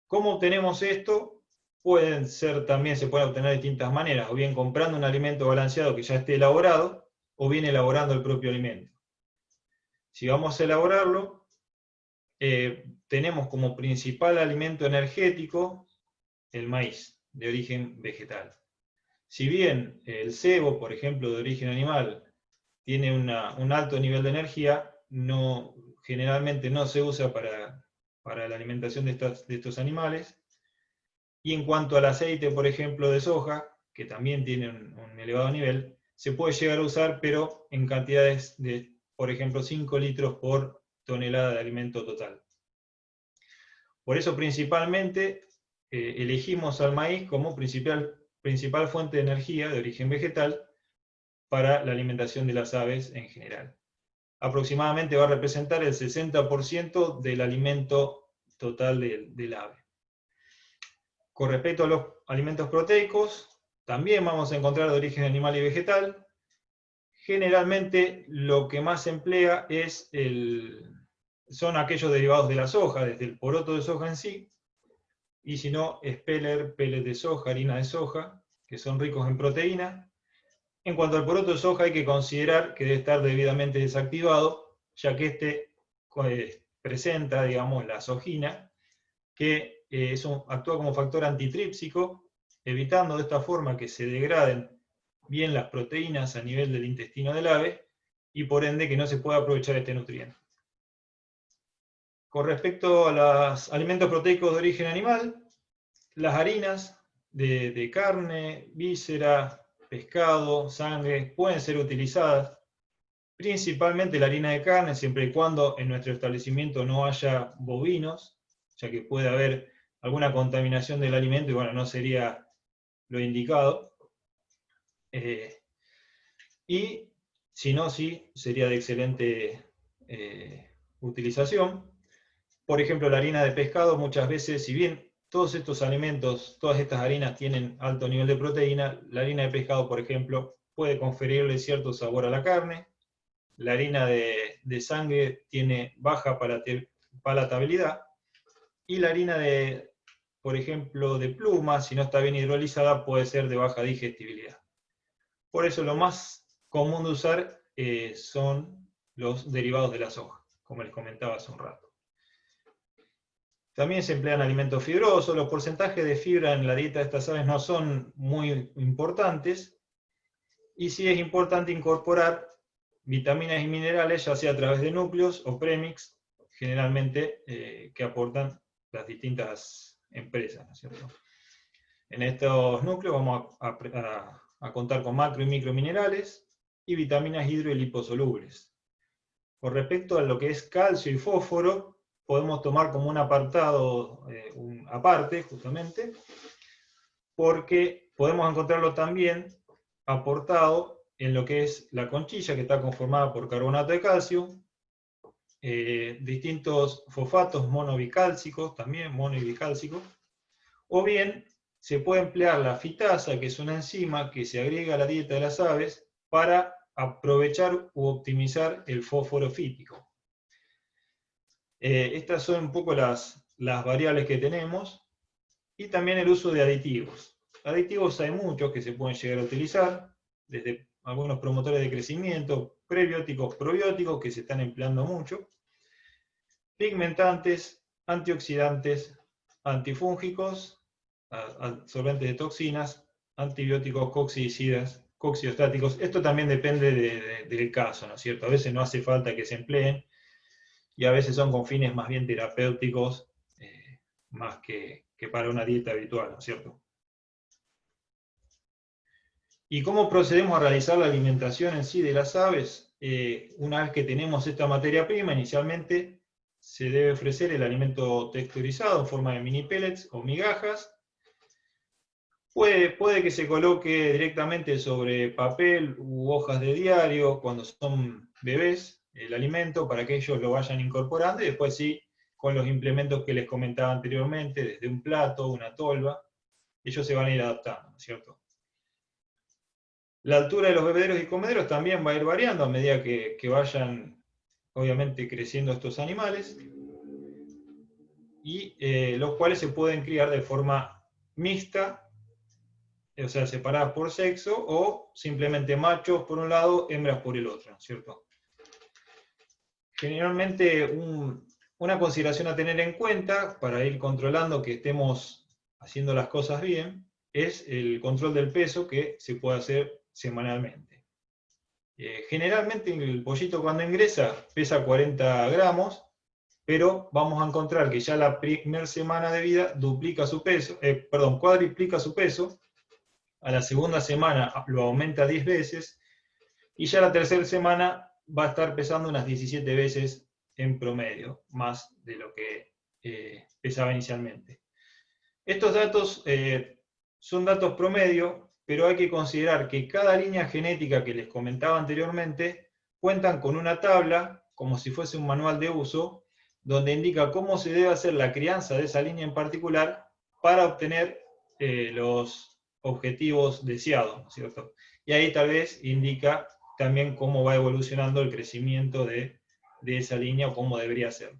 ¿Cómo obtenemos esto? También se puede obtener de distintas maneras, o bien comprando un alimento balanceado que ya esté elaborado, o bien elaborando el propio alimento. Si vamos a elaborarlo, tenemos como principal alimento energético el maíz, de origen vegetal. Si bien el cebo, por ejemplo, de origen animal, tiene un alto nivel de energía, generalmente no se usa para la alimentación de estos animales. Y en cuanto al aceite, por ejemplo, de soja, que también tiene un elevado nivel, se puede llegar a usar, pero en cantidades de, por ejemplo, 5 litros por tonelada de alimento total. Por eso, principalmente, elegimos al maíz como principal fuente de energía de origen vegetal para la alimentación de las aves en general. Aproximadamente va a representar el 60% del alimento total del ave. Con respecto a los alimentos proteicos, también vamos a encontrar de origen animal y vegetal. Generalmente lo que más se emplea son aquellos derivados de la soja, desde el poroto de soja en sí, y si no, speller, pellet de soja, harina de soja, que son ricos en proteína. En cuanto al poroto de soja, hay que considerar que debe estar debidamente desactivado, ya que este presenta, digamos, la sojina, que actúa como factor antitrípsico, evitando de esta forma que se degraden bien las proteínas a nivel del intestino del ave, y por ende que no se pueda aprovechar este nutriente. Con respecto a los alimentos proteicos de origen animal, las harinas de carne, víscera, pescado, sangre, pueden ser utilizadas, principalmente la harina de carne, siempre y cuando en nuestro establecimiento no haya bovinos, ya que puede haber alguna contaminación del alimento y bueno, no sería lo indicado. Y si no, sí, sería de excelente utilización. Por ejemplo, la harina de pescado muchas veces, si bien todos estos alimentos, todas estas harinas tienen alto nivel de proteína, la harina de pescado, por ejemplo, puede conferirle cierto sabor a la carne. La harina de sangre tiene baja palatabilidad. Y la harina por ejemplo, de pluma, si no está bien hidrolizada, puede ser de baja digestibilidad. Por eso lo más común de usar son los derivados de la soja, como les comentaba hace un rato. También se emplean alimentos fibrosos. Los porcentajes de fibra en la dieta de estas aves no son muy importantes. Y sí es importante incorporar vitaminas y minerales, ya sea a través de núcleos o premix, generalmente que aportan las distintas empresas, ¿no es cierto? En estos núcleos vamos a contar con macro y microminerales y vitaminas hidro y liposolubles. Con respecto a lo que es calcio y fósforo, podemos tomar como un apartado, aparte, justamente, porque podemos encontrarlo también aportado en lo que es la conchilla, que está conformada por carbonato de calcio, distintos fosfatos monobicálcicos, también mono y bicálcicos, o bien se puede emplear la fitasa, que es una enzima que se agrega a la dieta de las aves para aprovechar u optimizar el fósforo fítico. Estas son un poco las variables que tenemos, y también el uso de aditivos. Aditivos hay muchos que se pueden llegar a utilizar, desde algunos promotores de crecimiento, prebióticos, probióticos, que se están empleando mucho, pigmentantes, antioxidantes, antifúngicos, absorbentes de toxinas, antibióticos, cocciostáticos. Esto también depende del caso, ¿no es cierto? A veces no hace falta que se empleen, y a veces son con fines más bien terapéuticos, más que para una dieta habitual, ¿no es cierto? ¿Y cómo procedemos a realizar la alimentación en sí de las aves? Una vez que tenemos esta materia prima, inicialmente se debe ofrecer el alimento texturizado en forma de mini pellets o migajas. Puede que se coloque directamente sobre papel u hojas de diario cuando son bebés el alimento, para que ellos lo vayan incorporando, y después sí, con los implementos que les comentaba anteriormente, desde un plato, una tolva, ellos se van a ir adaptando, ¿no es cierto? La altura de los bebederos y comederos también va a ir variando a medida que vayan, obviamente, creciendo estos animales, y los cuales se pueden criar de forma mixta, o sea, separadas por sexo, o simplemente machos por un lado, hembras por el otro, ¿no es cierto? Generalmente una consideración a tener en cuenta para ir controlando que estemos haciendo las cosas bien es el control del peso, que se puede hacer semanalmente. Generalmente el pollito cuando ingresa pesa 40 gramos, pero vamos a encontrar que ya la primera semana de vida cuadriplica su peso, a la segunda semana lo aumenta 10 veces, y ya la tercera semana va a estar pesando unas 17 veces en promedio, más de lo que pesaba inicialmente. Estos datos son datos promedio, pero hay que considerar que cada línea genética que les comentaba anteriormente cuentan con una tabla, como si fuese un manual de uso, donde indica cómo se debe hacer la crianza de esa línea en particular para obtener los objetivos deseados, ¿no es cierto? Y ahí tal vez indica también cómo va evolucionando el crecimiento de esa línea, o cómo debería ser.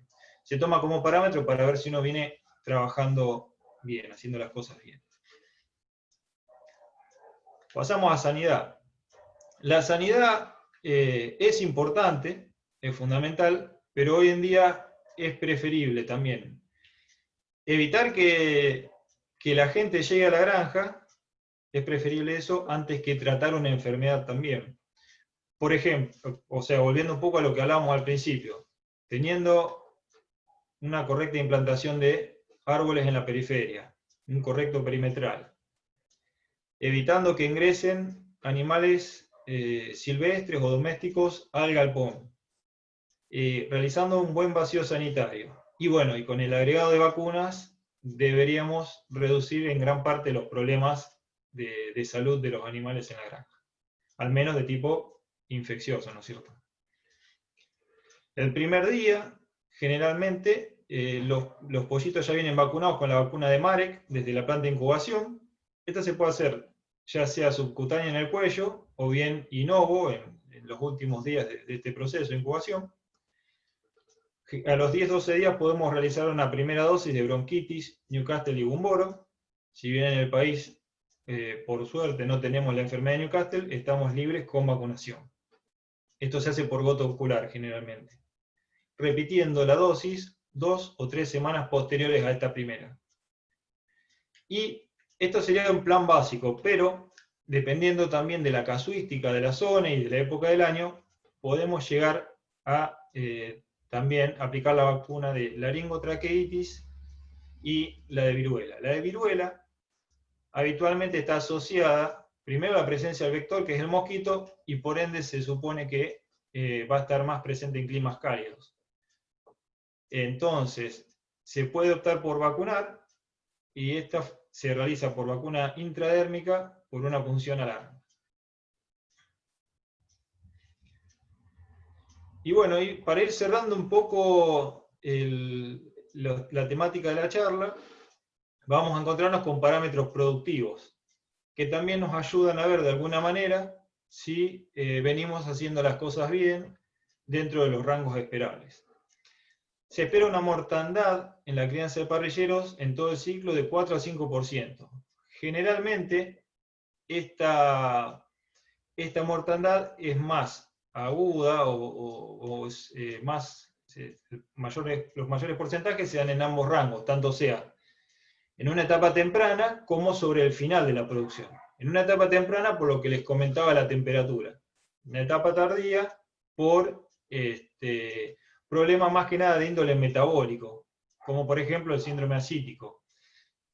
Se toma como parámetro para ver si uno viene trabajando bien, haciendo las cosas bien. Pasamos a sanidad. La sanidad es importante, es fundamental, pero hoy en día es preferible también evitar que la gente llegue a la granja. Es preferible eso antes que tratar una enfermedad también. Por ejemplo, o sea, volviendo un poco a lo que hablábamos al principio, teniendo una correcta implantación de árboles en la periferia, un correcto perimetral, evitando que ingresen animales silvestres o domésticos al galpón, realizando un buen vacío sanitario. Y bueno, y con el agregado de vacunas deberíamos reducir en gran parte los problemas de salud de los animales en la granja. al menos de tipo infeccioso, ¿no es cierto? El primer día, generalmente, los pollitos ya vienen vacunados con la vacuna de Marek desde la planta de incubación. Esta se puede hacer ya sea subcutánea en el cuello o bien inovo en los últimos días de este proceso de incubación. A los 10-12 días podemos realizar una primera dosis de bronquitis, Newcastle y Gumboro. Si bien en el país, por suerte, no tenemos la enfermedad de Newcastle, estamos libres con vacunación. Esto se hace por gota ocular generalmente, repitiendo la dosis 2 o 3 semanas posteriores a esta primera. Y esto sería un plan básico, pero dependiendo también de la casuística de la zona y de la época del año, podemos llegar a también aplicar la vacuna de laringotraqueitis y la de viruela. La de viruela habitualmente está asociada primero a la presencia del vector, que es el mosquito, y por ende se supone que va a estar más presente en climas cálidos. Entonces, se puede optar por vacunar, y esta se realiza por vacuna intradérmica por una punción alarma. Y bueno, y para ir cerrando un poco la temática de la charla, vamos a encontrarnos con parámetros productivos, que también nos ayudan a ver de alguna manera si venimos haciendo las cosas bien dentro de los rangos esperables. Se espera una mortandad en la crianza de parrilleros en todo el ciclo de 4 a 5%. Generalmente, esta mortandad es más aguda o es más, los mayores porcentajes se dan en ambos rangos, tanto sea en una etapa temprana como sobre el final de la producción. En una etapa temprana, por lo que les comentaba la temperatura. En una etapa tardía, por problemas más que nada de índole metabólico, como por ejemplo el síndrome ascítico.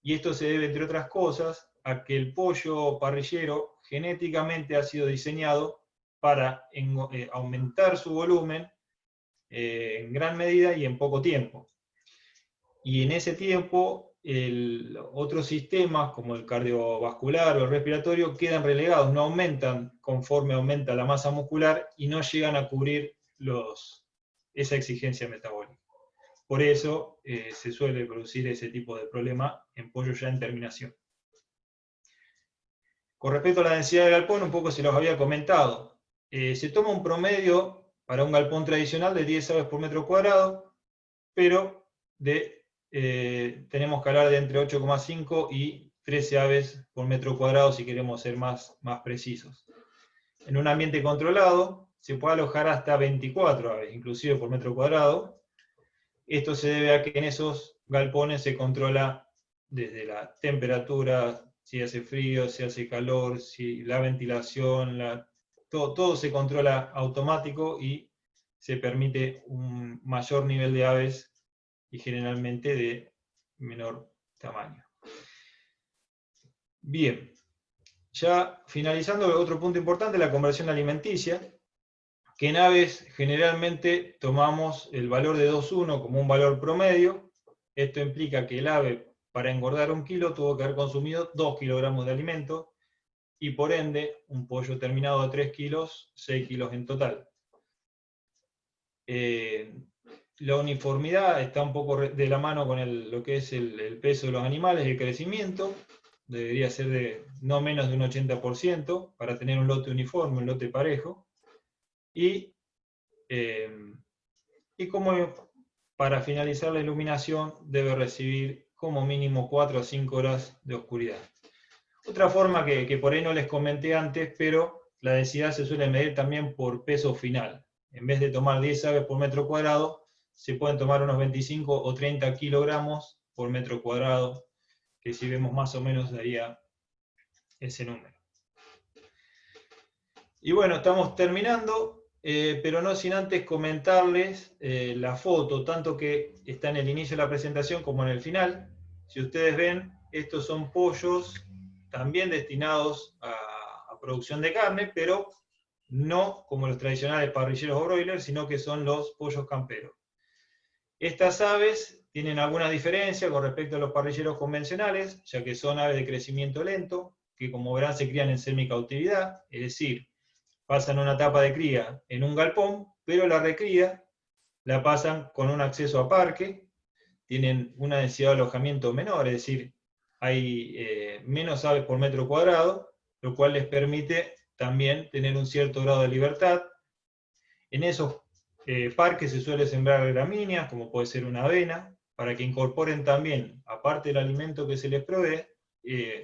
Y esto se debe, entre otras cosas, a que el pollo parrillero genéticamente ha sido diseñado para aumentar su volumen en gran medida y en poco tiempo. Y en ese tiempo, otros sistemas como el cardiovascular o el respiratorio quedan relegados, no aumentan conforme aumenta la masa muscular y no llegan a cubrir esa exigencia metabólica. Por eso se suele producir ese tipo de problema en pollo ya en terminación. Con respecto a la densidad de galpón, un poco se los había comentado. Se toma un promedio para un galpón tradicional de 10 aves por metro cuadrado, pero tenemos que hablar de entre 8,5 y 13 aves por metro cuadrado si queremos ser más precisos. En un ambiente controlado se puede alojar hasta 24 aves, inclusive por metro cuadrado. Esto se debe a que en esos galpones se controla desde la temperatura, si hace frío, si hace calor, si la ventilación, todo se controla automático y se permite un mayor nivel de aves y generalmente de menor tamaño. Bien, ya finalizando, otro punto importante, la conversión alimenticia, que en aves generalmente tomamos el valor de 2,1 como un valor promedio. Esto implica que el ave, para engordar 1 kilo, tuvo que haber consumido 2 kilogramos de alimento, y por ende, un pollo terminado de 3 kilos, 6 kilos en total. La uniformidad está un poco de la mano con lo que es el peso de los animales y el crecimiento. Debería ser de no menos de un 80% para tener un lote uniforme, un lote parejo. Y como para finalizar la iluminación debe recibir como mínimo 4 a 5 horas de oscuridad. Otra forma que por ahí no les comenté antes, pero la densidad se suele medir también por peso final. En vez de tomar 10 aves por metro cuadrado, se pueden tomar unos 25 o 30 kilogramos por metro cuadrado, que si vemos más o menos daría ese número. Y bueno, estamos terminando, pero no sin antes comentarles la foto, tanto que está en el inicio de la presentación como en el final. Si ustedes ven, estos son pollos también destinados a producción de carne, pero no como los tradicionales parrilleros o broilers, sino que son los pollos camperos. Estas aves tienen algunas diferencias con respecto a los parrilleros convencionales, ya que son aves de crecimiento lento, que como verán se crían en semicautividad, es decir, pasan una etapa de cría en un galpón, pero la recría la pasan con un acceso a parque, tienen una densidad de alojamiento menor, es decir, hay menos aves por metro cuadrado, lo cual les permite también tener un cierto grado de libertad. En esos parques se suele sembrar gramíneas, como puede ser una avena, para que incorporen también, aparte del alimento que se les provee,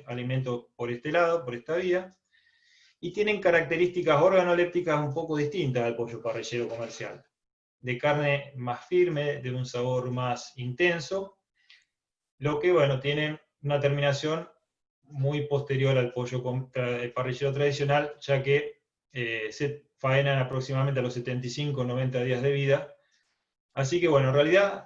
alimento por este lado, por esta vía, y tienen características organolépticas un poco distintas al pollo parrillero comercial, de carne más firme, de un sabor más intenso, lo que, bueno, tienen una terminación muy posterior al pollo parrillero tradicional, ya que se faenan aproximadamente a los 75 o 90 días de vida. Así que, bueno, en realidad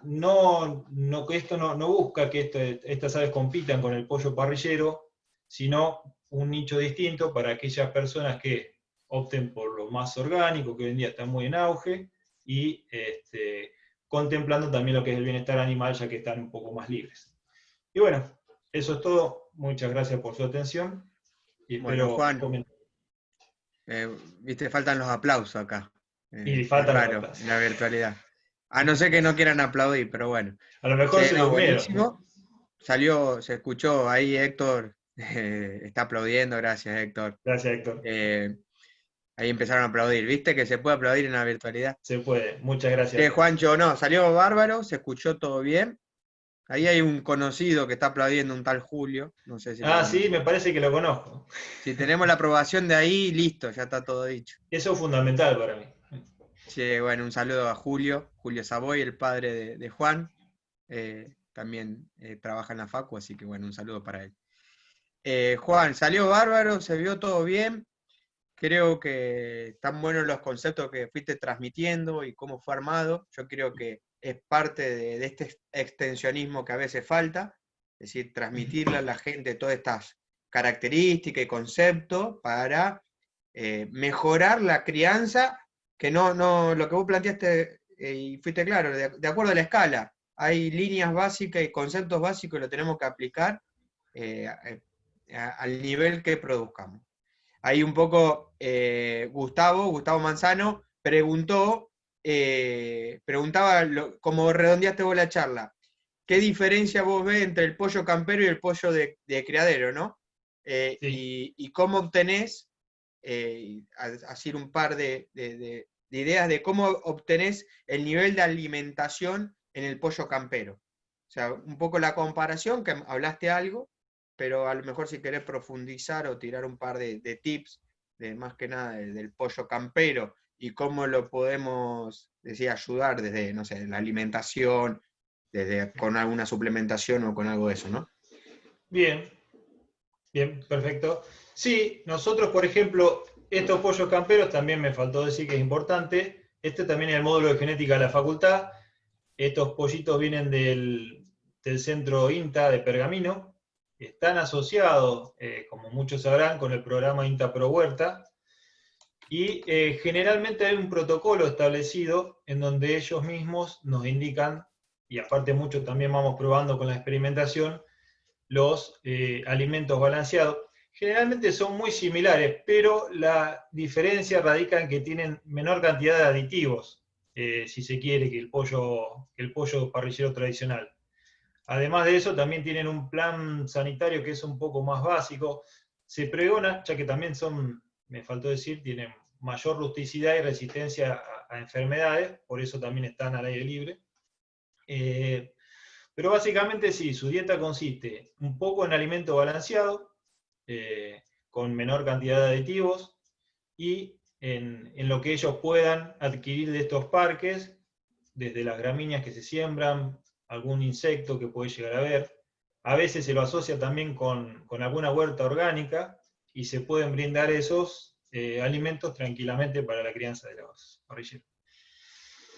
esto no busca que estas aves compitan con el pollo parrillero, sino un nicho distinto para aquellas personas que opten por lo más orgánico, que hoy en día está muy en auge, y contemplando también lo que es el bienestar animal, ya que están un poco más libres. Y bueno, eso es todo. Muchas gracias por su atención y Bueno, espero Juan, comentar. viste, faltan los aplausos acá. Y Es faltan los raro aplausos. en la virtualidad. A no ser que no quieran aplaudir, pero bueno. A lo mejor Sí, soy no, un miedo. buenísimo. Salió, se escuchó ahí Héctor, está aplaudiendo, gracias Héctor. Gracias, Héctor. Ahí empezaron a aplaudir, ¿viste que se puede aplaudir en la virtualidad? Se puede. Muchas gracias a todos. Juancho, no, salió bárbaro, se escuchó todo bien. Ahí hay un conocido que está aplaudiendo, un tal Julio, no sé si lo Ah, sí, me conoces. parece que lo conozco. Si tenemos la aprobación de ahí, listo, ya está todo dicho. Eso es fundamental para mí. Sí, bueno, un saludo a Julio, Julio Savoy, el padre de Juan. También trabaja en la Facu, así que bueno, un saludo para él. Juan, salió bárbaro, se vio todo bien. Creo que están buenos los conceptos que fuiste transmitiendo y cómo fue armado. Yo creo que es parte de este extensionismo que a veces falta, es decir, transmitirle a la gente todas estas características y conceptos para mejorar la crianza, que lo que vos planteaste y fuiste claro, de acuerdo a la escala. Hay líneas básicas y conceptos básicos y lo tenemos que aplicar eh, al nivel que produzcamos. Ahí un poco Gustavo Manzano preguntaba, como redondeaste vos la charla, ¿qué diferencia vos ves entre el pollo campero y el pollo de criadero, ¿no? Sí. Y cómo obtenés, así un par de ideas de cómo obtenés el nivel de alimentación en el pollo campero. O sea, un poco la comparación, que hablaste algo, pero a lo mejor si querés profundizar o tirar un par de tips, de más que nada del pollo campero, y cómo lo podemos, decía, ayudar desde, no sé, la alimentación, desde con alguna suplementación o con algo de eso, ¿no? Bien, bien, perfecto. Sí, nosotros, por ejemplo, estos pollos camperos también me faltó decir que es importante. Este también es el módulo de genética de la facultad. Estos pollitos vienen del centro INTA de Pergamino. Están asociados, como muchos sabrán, con el programa INTA Pro Huerta. Y generalmente hay un protocolo establecido en donde ellos mismos nos indican, y aparte mucho también vamos probando con la experimentación, los alimentos balanceados. Generalmente son muy similares, pero la diferencia radica en que tienen menor cantidad de aditivos, si se quiere, que el pollo parrillero tradicional. Además de eso, también tienen un plan sanitario que es un poco más básico. Se pregona, ya que también son, me faltó decir, tienen mayor rusticidad y resistencia a enfermedades, por eso también están al aire libre. Pero básicamente sí, su dieta consiste un poco en alimento balanceado, con menor cantidad de aditivos, y en lo que ellos puedan adquirir de estos parques, desde las gramíneas que se siembran, algún insecto que puede llegar a ver. A veces se lo asocia también con alguna huerta orgánica y se pueden brindar esos alimentos tranquilamente para la crianza de los parrilleros.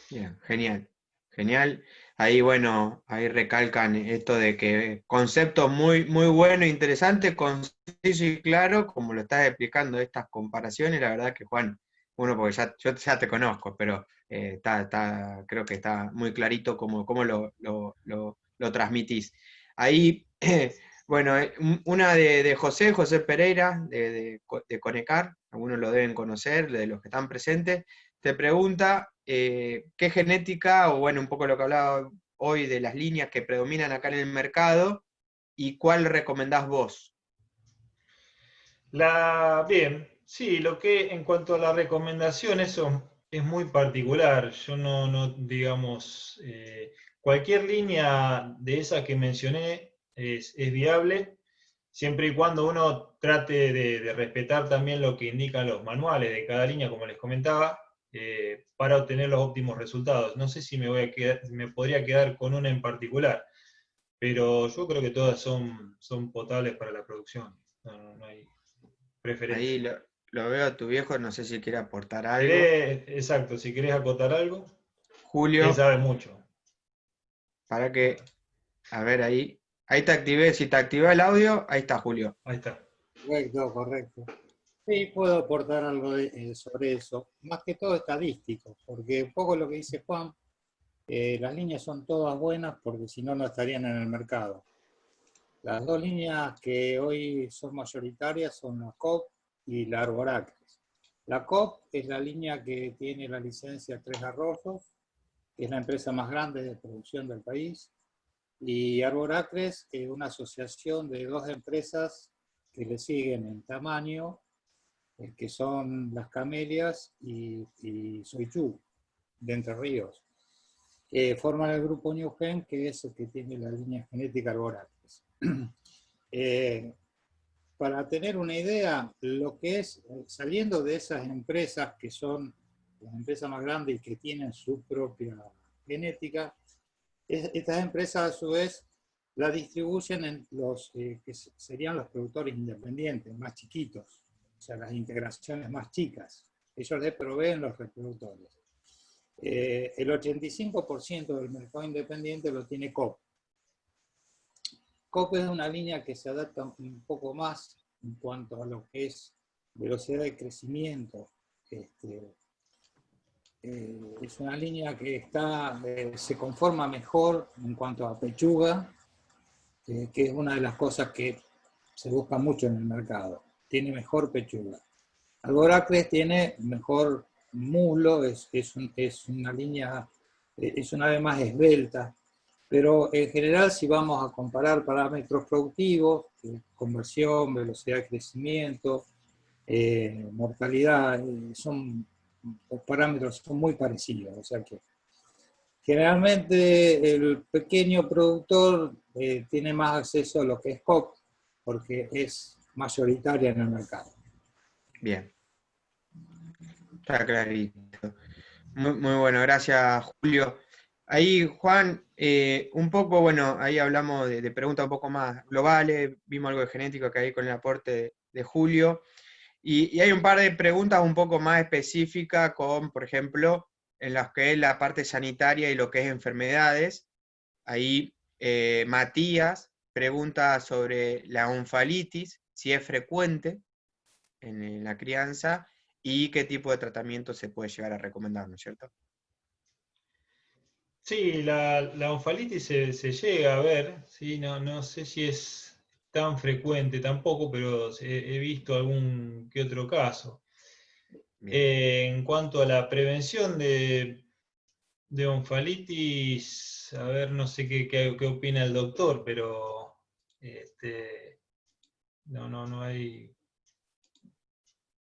Bien, genial, genial. Ahí, bueno, ahí recalcan esto de que concepto muy, muy bueno e interesante, conciso y claro, como lo estás explicando, estas comparaciones, la verdad que Juan, uno, porque yo ya te conozco, pero creo que está muy clarito cómo lo transmitís. Ahí, una de José Pereira, de Conecar, algunos lo deben conocer, de los que están presentes, te pregunta qué genética, o bueno, un poco lo que hablaba hoy de las líneas que predominan acá en el mercado, y cuál recomendás vos. Bien, sí, lo que en cuanto a la recomendación, eso es muy particular. Yo no digamos, cualquier línea de esa que mencioné es viable, siempre y cuando uno trate de respetar también lo que indican los manuales de cada línea, como les comentaba, para obtener los óptimos resultados. No sé si me podría quedar con una en particular, pero yo creo que todas son potables para la producción. No hay Ahí preferencia. lo veo a tu viejo, no sé si quiere aportar algo. Exacto, si querés acotar algo, él Julio, sabe mucho. para que, a ver ahí te activé, si te activé el audio, ahí está Julio. Ahí está. Correcto, correcto. Sí, puedo aportar algo sobre eso, más que todo estadístico, porque un poco lo que dice Juan, las líneas son todas buenas porque si no, no estarían en el mercado. Las dos líneas que hoy son mayoritarias son la COP y la Arboracres. La COP es la línea que tiene la licencia Tres Arroyos, que es la empresa más grande de producción del país, y Arboracres es una asociación de dos empresas que le siguen en tamaño, que son Las Camelias y Soichu, de Entre Ríos, que forman el grupo Newgen, que es el que tiene la línea genética Arboracres. Para tener una idea, lo que es, saliendo de esas empresas que son las empresas más grandes y que tienen su propia genética, estas empresas a su vez la distribuyen en los que serían los productores independientes, más chiquitos, o sea, las integraciones más chicas. Ellos les proveen los reproductores. El 85% del mercado independiente lo tiene COP. COP es una línea que se adapta un poco más en cuanto a lo que es velocidad de crecimiento. Es una línea que se conforma mejor en cuanto a pechuga, que es una de las cosas que se busca mucho en el mercado. Tiene mejor pechuga. Arboracres tiene mejor muslo, es una línea, es una ave más esbelta, pero en general si vamos a comparar parámetros productivos, conversión, velocidad de crecimiento, mortalidad, los parámetros son muy parecidos, o sea que generalmente el pequeño productor tiene más acceso a lo que es COP, porque es mayoritaria en el mercado. Bien, está clarito. Muy bueno, gracias Julio. Ahí, Juan, un poco, bueno, ahí hablamos de preguntas un poco más globales, vimos algo de genético que hay con el aporte de Julio, y hay un par de preguntas un poco más específicas con, por ejemplo, en las que es la parte sanitaria y lo que es enfermedades. Ahí Matías pregunta sobre la onfalitis, si es frecuente en la crianza y qué tipo de tratamiento se puede llegar a recomendar, ¿no es cierto? Sí, la onfalitis se llega a ver, ¿sí? No sé si es tan frecuente tampoco, pero he visto algún que otro caso. Bien. En cuanto a la prevención de onfalitis, a ver, no sé qué opina el doctor, pero no hay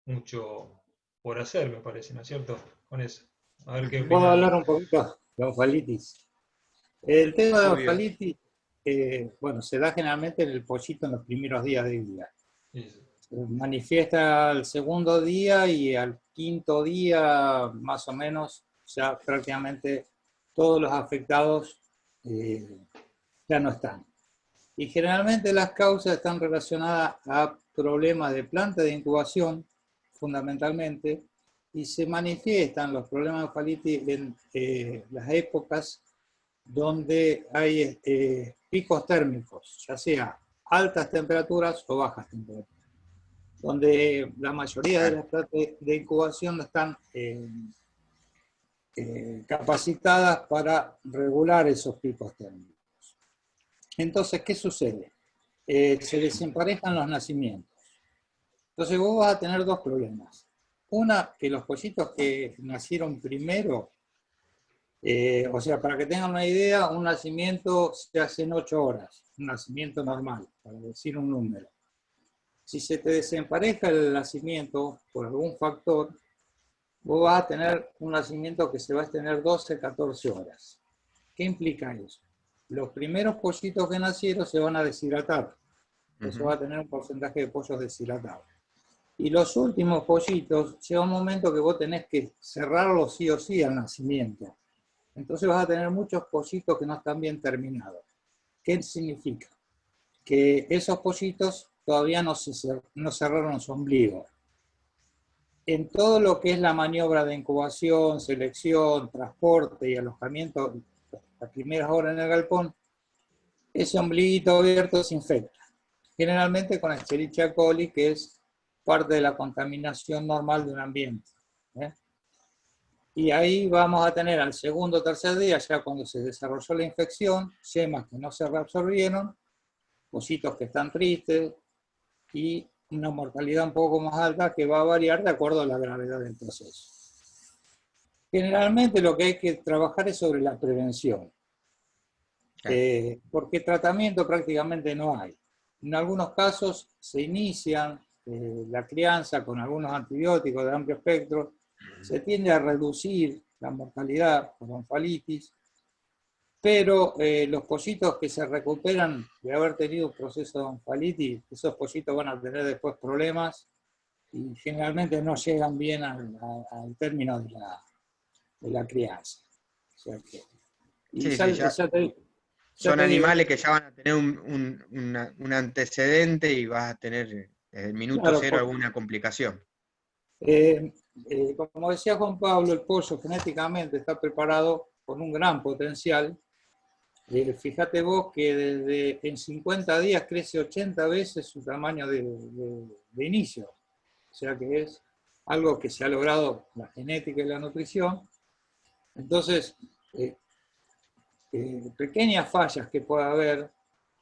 mucho por hacer, me parece, ¿no es cierto? Con eso. A ver qué Puedo opina. hablar un poquito de onfalitis. El tema de Obvio. onfalitis, bueno, se da generalmente en el pollito en los primeros días de vida. Eso. Se manifiesta al segundo día y al quinto día, más o menos, ya prácticamente todos los afectados ya no están. Y generalmente las causas están relacionadas a problemas de planta de incubación, fundamentalmente, y se manifiestan los problemas de onfalitis en las épocas donde hay picos térmicos, ya sea altas temperaturas o bajas temperaturas, donde la mayoría de Claro. las plantas de incubación no están capacitadas para regular esos picos térmicos. Entonces, ¿qué sucede? Se desemparejan los nacimientos. Entonces vos vas a tener dos problemas. Una, que los pollitos que nacieron primero, o sea, para que tengan una idea, un nacimiento se hace en 8 horas, un nacimiento normal, para decir un número. Si se te desempareja el nacimiento por algún factor, vos vas a tener un nacimiento que se va a extender 12, 14 horas. ¿Qué implica eso? Los primeros pollitos que nacieron se van a deshidratar. Eso va a tener un porcentaje de pollos deshidratados. Y los últimos pollitos, llega un momento que vos tenés que cerrarlos sí o sí al nacimiento. Entonces vas a tener muchos pollitos que no están bien terminados. ¿Qué significa? Que esos pollitos todavía no cerraron su ombligo. En todo lo que es la maniobra de incubación, selección, transporte y alojamiento, las primeras horas en el galpón, ese ombliguito abierto se infecta. Generalmente con Escherichia coli, que es parte de la contaminación normal de un ambiente. Y ahí vamos a tener al segundo o tercer día, ya cuando se desarrolló la infección, yemas que no se reabsorbieron, pollitos que están tristes y una mortalidad un poco más alta que va a variar de acuerdo a la gravedad del proceso. Generalmente lo que hay que trabajar es sobre la prevención, porque tratamiento prácticamente no hay. En algunos casos se inician la crianza con algunos antibióticos de amplio espectro, se tiende a reducir la mortalidad por onfalitis, pero los pollitos que se recuperan de haber tenido un proceso de onfalitis, esos pollitos van a tener después problemas y generalmente no llegan bien al término de la crianza. O sea que, y son animales que ya van a tener un antecedente y vas a tener desde el minuto cero alguna complicación. Como decía Juan Pablo, el pollo genéticamente está preparado con un gran potencial. Fíjate vos que en 50 días crece 80 veces su tamaño de inicio. O sea que es algo que se ha logrado la genética y la nutrición. Entonces, pequeñas fallas que pueda haber,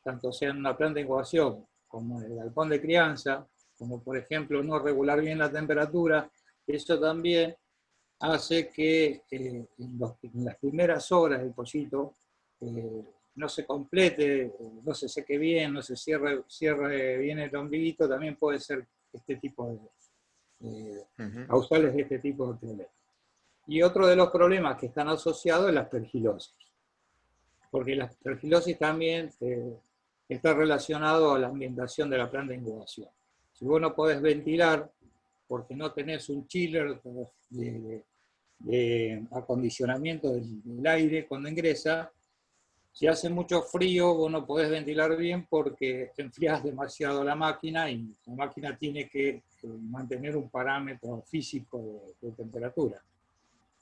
tanto sea en una planta de incubación como en el galpón de crianza, como por ejemplo no regular bien la temperatura, eso también hace que en las primeras horas del pollito no se complete, no se seque bien, no se cierre bien el ombliguito, también puede ser este tipo causales de este tipo de problemas. Y otro de los problemas que están asociados es la aspergilosis, porque la aspergilosis también está relacionado a la ambientación de la planta de incubación. Si vos no podés ventilar porque no tenés un chiller de acondicionamiento del aire cuando ingresa, si hace mucho frío vos no podés ventilar bien porque enfriás demasiado la máquina y la máquina tiene que mantener un parámetro físico de temperatura.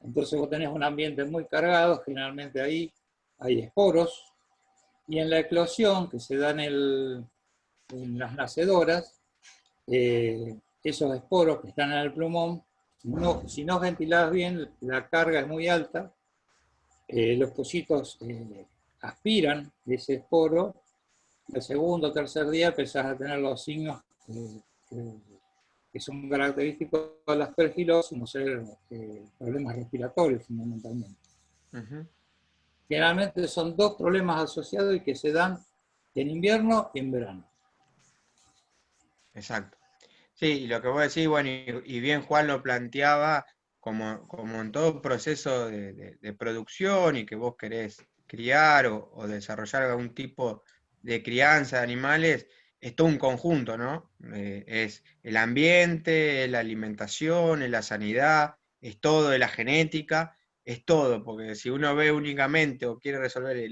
Entonces vos tenés un ambiente muy cargado, generalmente ahí hay esporos, y en la eclosión que se da en las nacedoras, esos esporos que están en el plumón, si no ventilás bien, la carga es muy alta, los pollitos aspiran ese esporo, el segundo o tercer día empezás a tener los signos que son característicos de la aspergilosis, como ser problemas respiratorios fundamentalmente. Generalmente son dos problemas asociados y que se dan en invierno y en verano. Exacto. Sí, y lo que vos decís, bueno, y bien Juan lo planteaba, como en todo proceso de producción y que vos querés criar o desarrollar algún tipo de crianza de animales, es todo un conjunto, ¿no? Es el ambiente, es la alimentación, es la sanidad, es todo, es la genética, es todo, porque si uno ve únicamente o quiere resolver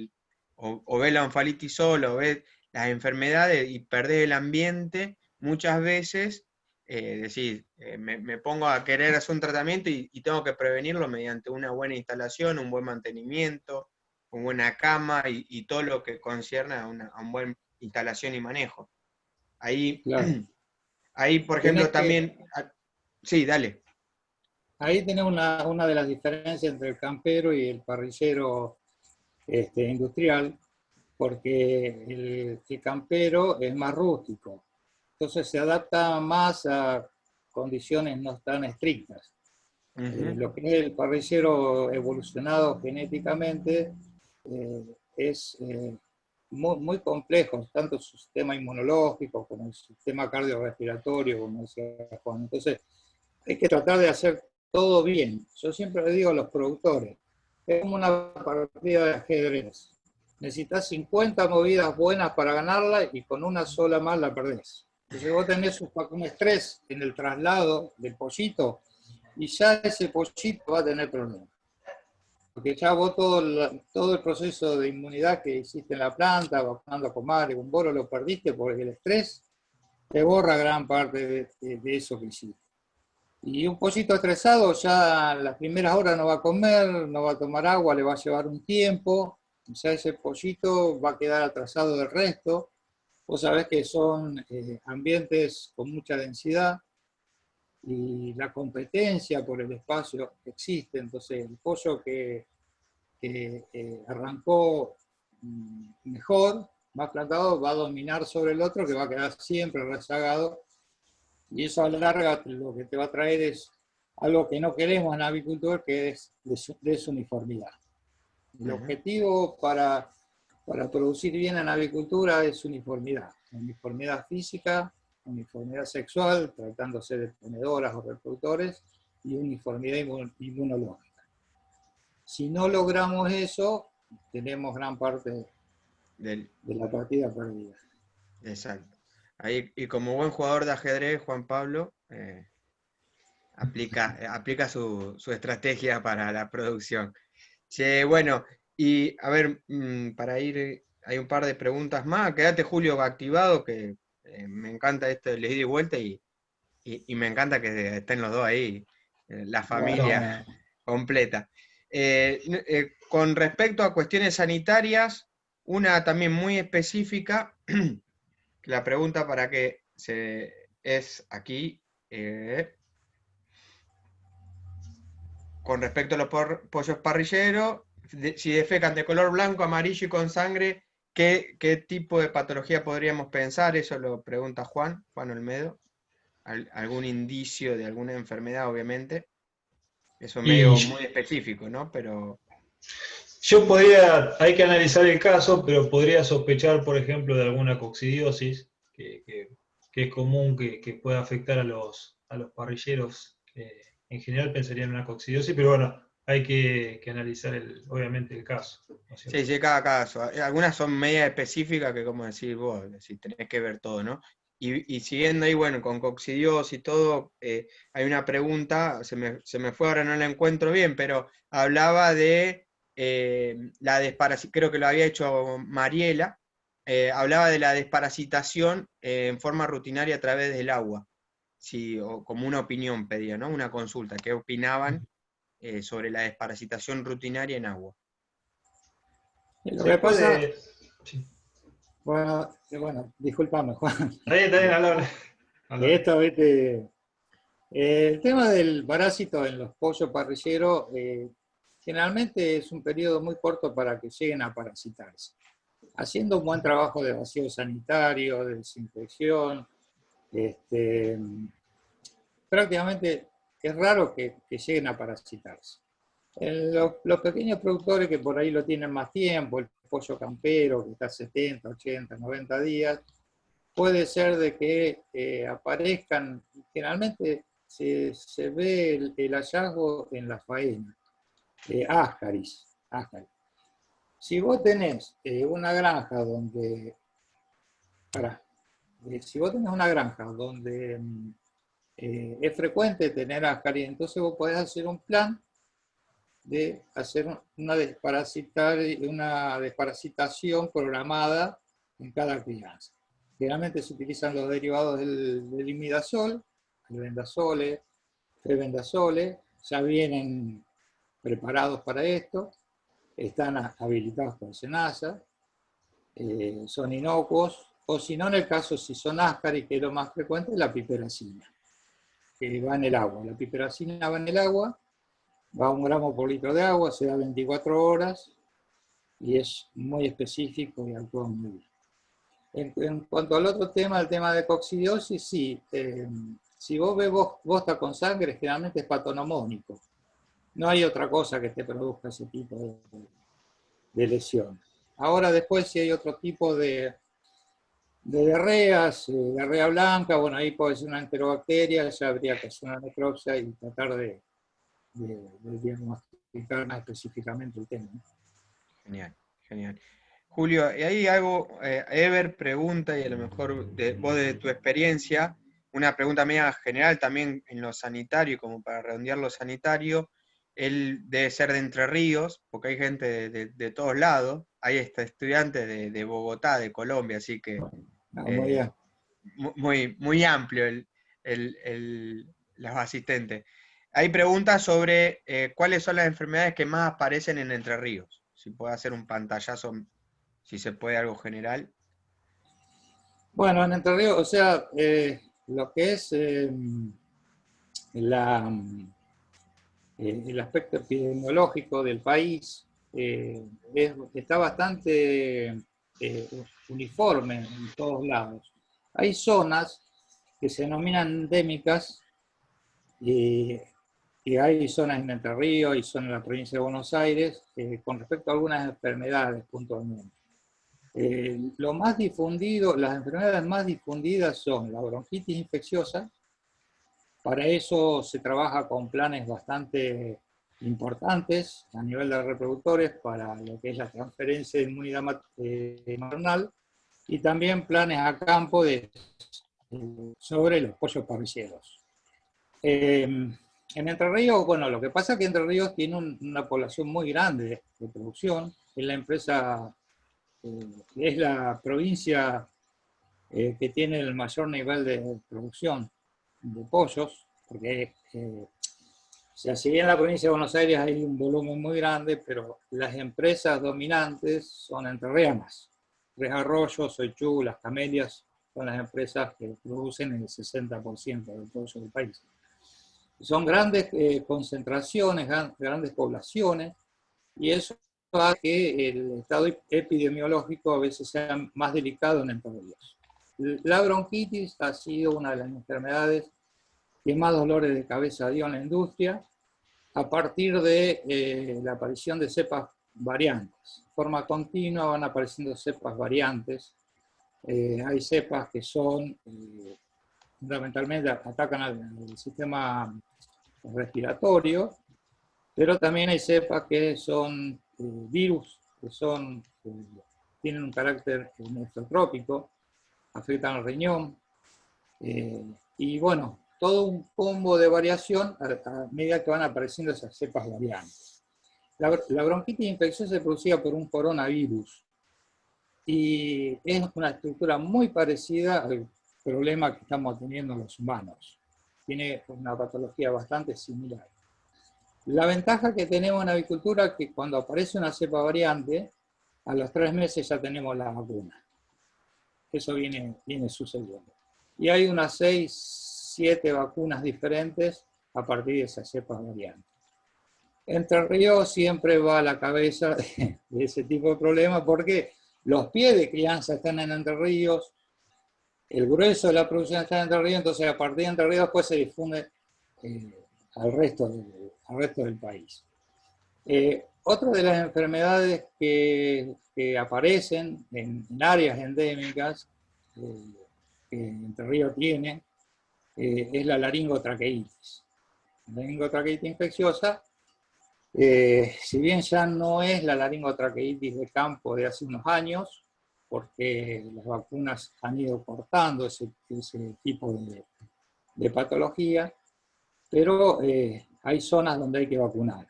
o ve la onfalitis solo, o ve las enfermedades y perdés el ambiente, muchas veces decir, me pongo a querer hacer un tratamiento y tengo que prevenirlo mediante una buena instalación, un buen mantenimiento, una buena cama y todo lo que concierne a una buena instalación y manejo. Ahí, claro. ahí por ejemplo, también... Sí, dale. Ahí tenemos una de las diferencias entre el campero y el parrillero industrial, porque el campero es más rústico. entonces se adapta más a condiciones no tan estrictas. Lo que es el parrillero evolucionado genéticamente es muy, muy complejo, tanto su sistema inmunológico como el sistema cardiorrespiratorio, como decía Juan. Entonces, hay que tratar de hacer todo bien. Yo siempre le digo a los productores, es como una partida de ajedrez. Necesitas 50 movidas buenas para ganarla y con una sola más la perdés. Entonces vos tenés un estrés en el traslado del pollito y ya ese pollito va a tener problemas. Porque ya vos todo el proceso de inmunidad que hiciste en la planta, vacunando con madre, con boro, lo perdiste porque el estrés te borra gran parte de eso que hiciste. Y un pollito estresado ya las primeras horas no va a comer, no va a tomar agua, le va a llevar un tiempo, ya ese pollito va a quedar atrasado del resto. Vos sabés que son ambientes con mucha densidad y la competencia por el espacio existe, entonces el pollo que arrancó mejor, más plantado, va a dominar sobre el otro que va a quedar siempre rezagado. Y eso a la larga lo que te va a traer es algo que no queremos en la avicultura, que es desuniformidad. El objetivo para producir bien en la avicultura es uniformidad. Uniformidad física, uniformidad sexual, tratándose de ponedoras o reproductores, y uniformidad inmunológica. Si no logramos eso, tenemos gran parte de la partida perdida. Exacto. Ahí, y como buen jugador de ajedrez, Juan Pablo aplica su estrategia para la producción. Che, bueno, y a ver, para ir, hay un par de preguntas más. Quédate, Julio, activado, que me encanta esto de ida y vuelta y me encanta que estén los dos ahí, la familia completa. Con respecto a cuestiones sanitarias, una también muy específica, la pregunta para qué es aquí, con respecto a los pollos parrilleros, si defecan de color blanco, amarillo y con sangre, ¿qué tipo de patología podríamos pensar? Eso lo pregunta Juan Olmedo. ¿Algún indicio de alguna enfermedad, obviamente? Eso es medio muy específico, ¿no? Pero... hay que analizar el caso, pero podría sospechar, por ejemplo, de alguna coccidiosis, que es común que pueda afectar a los parrilleros. En general pensaría en una coccidiosis, pero bueno, hay que analizar obviamente el caso, ¿no es cierto? Sí, cada caso. Algunas son media específicas que, como decís vos, tenés que ver todo, ¿no? Y siguiendo ahí, bueno, con coccidiosis y todo, hay una pregunta, se me fue ahora, no la encuentro bien, pero hablaba de la desparasitación, creo que lo había hecho Mariela, hablaba de la desparasitación en forma rutinaria a través del agua. Sí, o como una opinión pedía, ¿no? Una consulta, ¿qué opinaban sobre la desparasitación rutinaria en agua? Lo que pasa, sí. Bueno, discúlpame, Juan. Está bien, habla. Esto, ¿viste? El tema del parásito en los pollos parrilleros generalmente es un periodo muy corto para que lleguen a parasitarse. Haciendo un buen trabajo de vacío sanitario, de desinfección, prácticamente es raro que lleguen a parasitarse. Los pequeños productores que por ahí lo tienen más tiempo, el pollo campero que está 70, 80, 90 días, puede ser de que aparezcan, generalmente se ve el hallazgo en la faena, ascaris. Si vos tenés una granja donde, es frecuente tener ascaris, entonces vos podés hacer un plan de hacer una desparasitación programada en cada crianza. Generalmente se utilizan los derivados del imidazol, el vendazole, febendazole, ya vienen preparados para esto, están habilitados por SENASA, son inocuos, o si no, en el caso si son ascaris, que es lo más frecuente, la piperacina, que va en el agua. La piperacina va en el agua, va a 1 gramo por litro de agua, se da 24 horas y es muy específico y actúa muy bien. En cuanto al otro tema, el tema de coccidiosis, sí. Si vos ves bosta con sangre, generalmente es patonomónico. No hay otra cosa que te produzca ese tipo de lesión. Ahora después, si hay otro tipo de diarreas, diarrea blanca, bueno, ahí puede ser una enterobacteria, ya habría que hacer una necropsia y tratar de diagnosticar más específicamente el tema, ¿no? Genial, genial. Julio, y hay algo, Ever pregunta, y a lo mejor vos de tu experiencia, una pregunta media general también en lo sanitario, como para redondear lo sanitario, él debe ser de Entre Ríos, porque hay gente de todos lados, hay estudiantes de Bogotá, de Colombia, así que No, muy bien. muy amplio los asistentes. Hay preguntas sobre cuáles son las enfermedades que más aparecen en Entre Ríos. Si puede hacer un pantallazo, si se puede, algo general. Bueno, en Entre Ríos, o sea, lo que es el aspecto epidemiológico del país está bastante uniforme en todos lados. Hay zonas que se denominan endémicas y hay zonas en Entre Ríos y zonas en la provincia de Buenos Aires con respecto a algunas enfermedades puntualmente. Lo más difundido, las enfermedades más difundidas son la bronquitis infecciosa. Para eso se trabaja con planes bastante importantes a nivel de reproductores para lo que es la transferencia de inmunidad maternal y también planes a campo sobre los pollos parrilleros. En Entre Ríos, bueno, lo que pasa es que Entre Ríos tiene una población muy grande de producción. Es la empresa, es la provincia que tiene el mayor nivel de producción de pollos, porque o sea, si bien en la provincia de Buenos Aires hay un volumen muy grande, pero las empresas dominantes son entrerrianas. Tres Arroyos, Soichú, Las Camelias son las empresas que producen el 60% del pollo del país. Son grandes concentraciones, grandes poblaciones, y eso hace que el estado epidemiológico a veces sea más delicado en Entre Ríos. La bronquitis ha sido una de las enfermedades que más dolores de cabeza dio en la industria a partir de la aparición de cepas variantes. De forma continua van apareciendo cepas variantes. Hay cepas que son, fundamentalmente, atacan al sistema respiratorio, pero también hay cepas que son virus, que tienen un carácter nefrotrópico, afectan al riñón, y bueno, todo un combo de variación a medida que van apareciendo esas cepas variantes. La bronquitis infecciosa se producía por un coronavirus y es una estructura muy parecida al problema que estamos teniendo los humanos. Tiene una patología bastante similar. La ventaja que tenemos en avicultura es que cuando aparece una cepa variante, a los 3 meses ya tenemos la vacuna. Eso viene sucediendo. Y hay unas 6, 7 vacunas diferentes a partir de esas cepas variantes. Entre Ríos siempre va a la cabeza de ese tipo de problemas porque los pies de crianza están en Entre Ríos, el grueso de la producción está en Entre Ríos, entonces a partir de Entre Ríos después se difunde al resto del país. Otra de las enfermedades que aparecen en áreas endémicas que Entre Ríos tiene es la laringotraqueitis. La laringotraqueitis infecciosa, si bien ya no es la laringotraqueitis de campo de hace unos años, porque las vacunas han ido cortando ese tipo de patología, pero hay zonas donde hay que vacunar.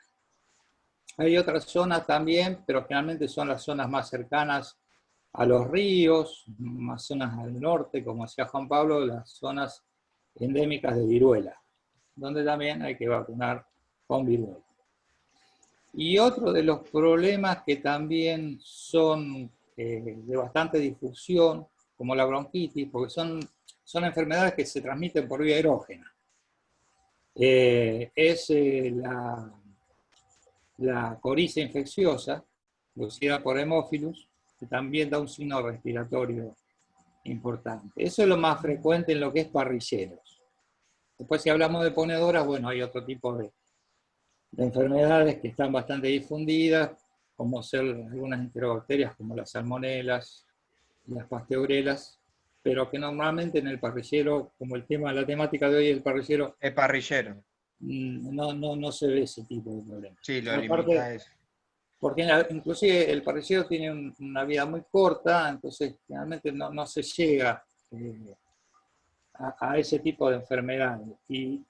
Hay otras zonas también, pero generalmente son las zonas más cercanas a los ríos, más zonas al norte, como decía Juan Pablo, las zonas endémicas de viruela, donde también hay que vacunar con viruela. Y otro de los problemas que también son de bastante difusión, como la bronquitis, porque son enfermedades que se transmiten por vía aerógena, es la coriza infecciosa, producida por Haemophilus, que también da un signo respiratorio importante. Eso es lo más frecuente en lo que es parrilleros. Después, si hablamos de ponedoras, bueno, hay otro tipo de enfermedades que están bastante difundidas, como ser algunas enterobacterias como las salmonelas, las pasteurelas, pero que normalmente en el parrillero, como la temática de hoy es el parrillero, Es parrillero. no se ve ese tipo de problemas. Sí, lo limita Aparte, a eso. porque inclusive el parrillero tiene una vida muy corta, entonces generalmente no se llega a ese tipo de enfermedades. Y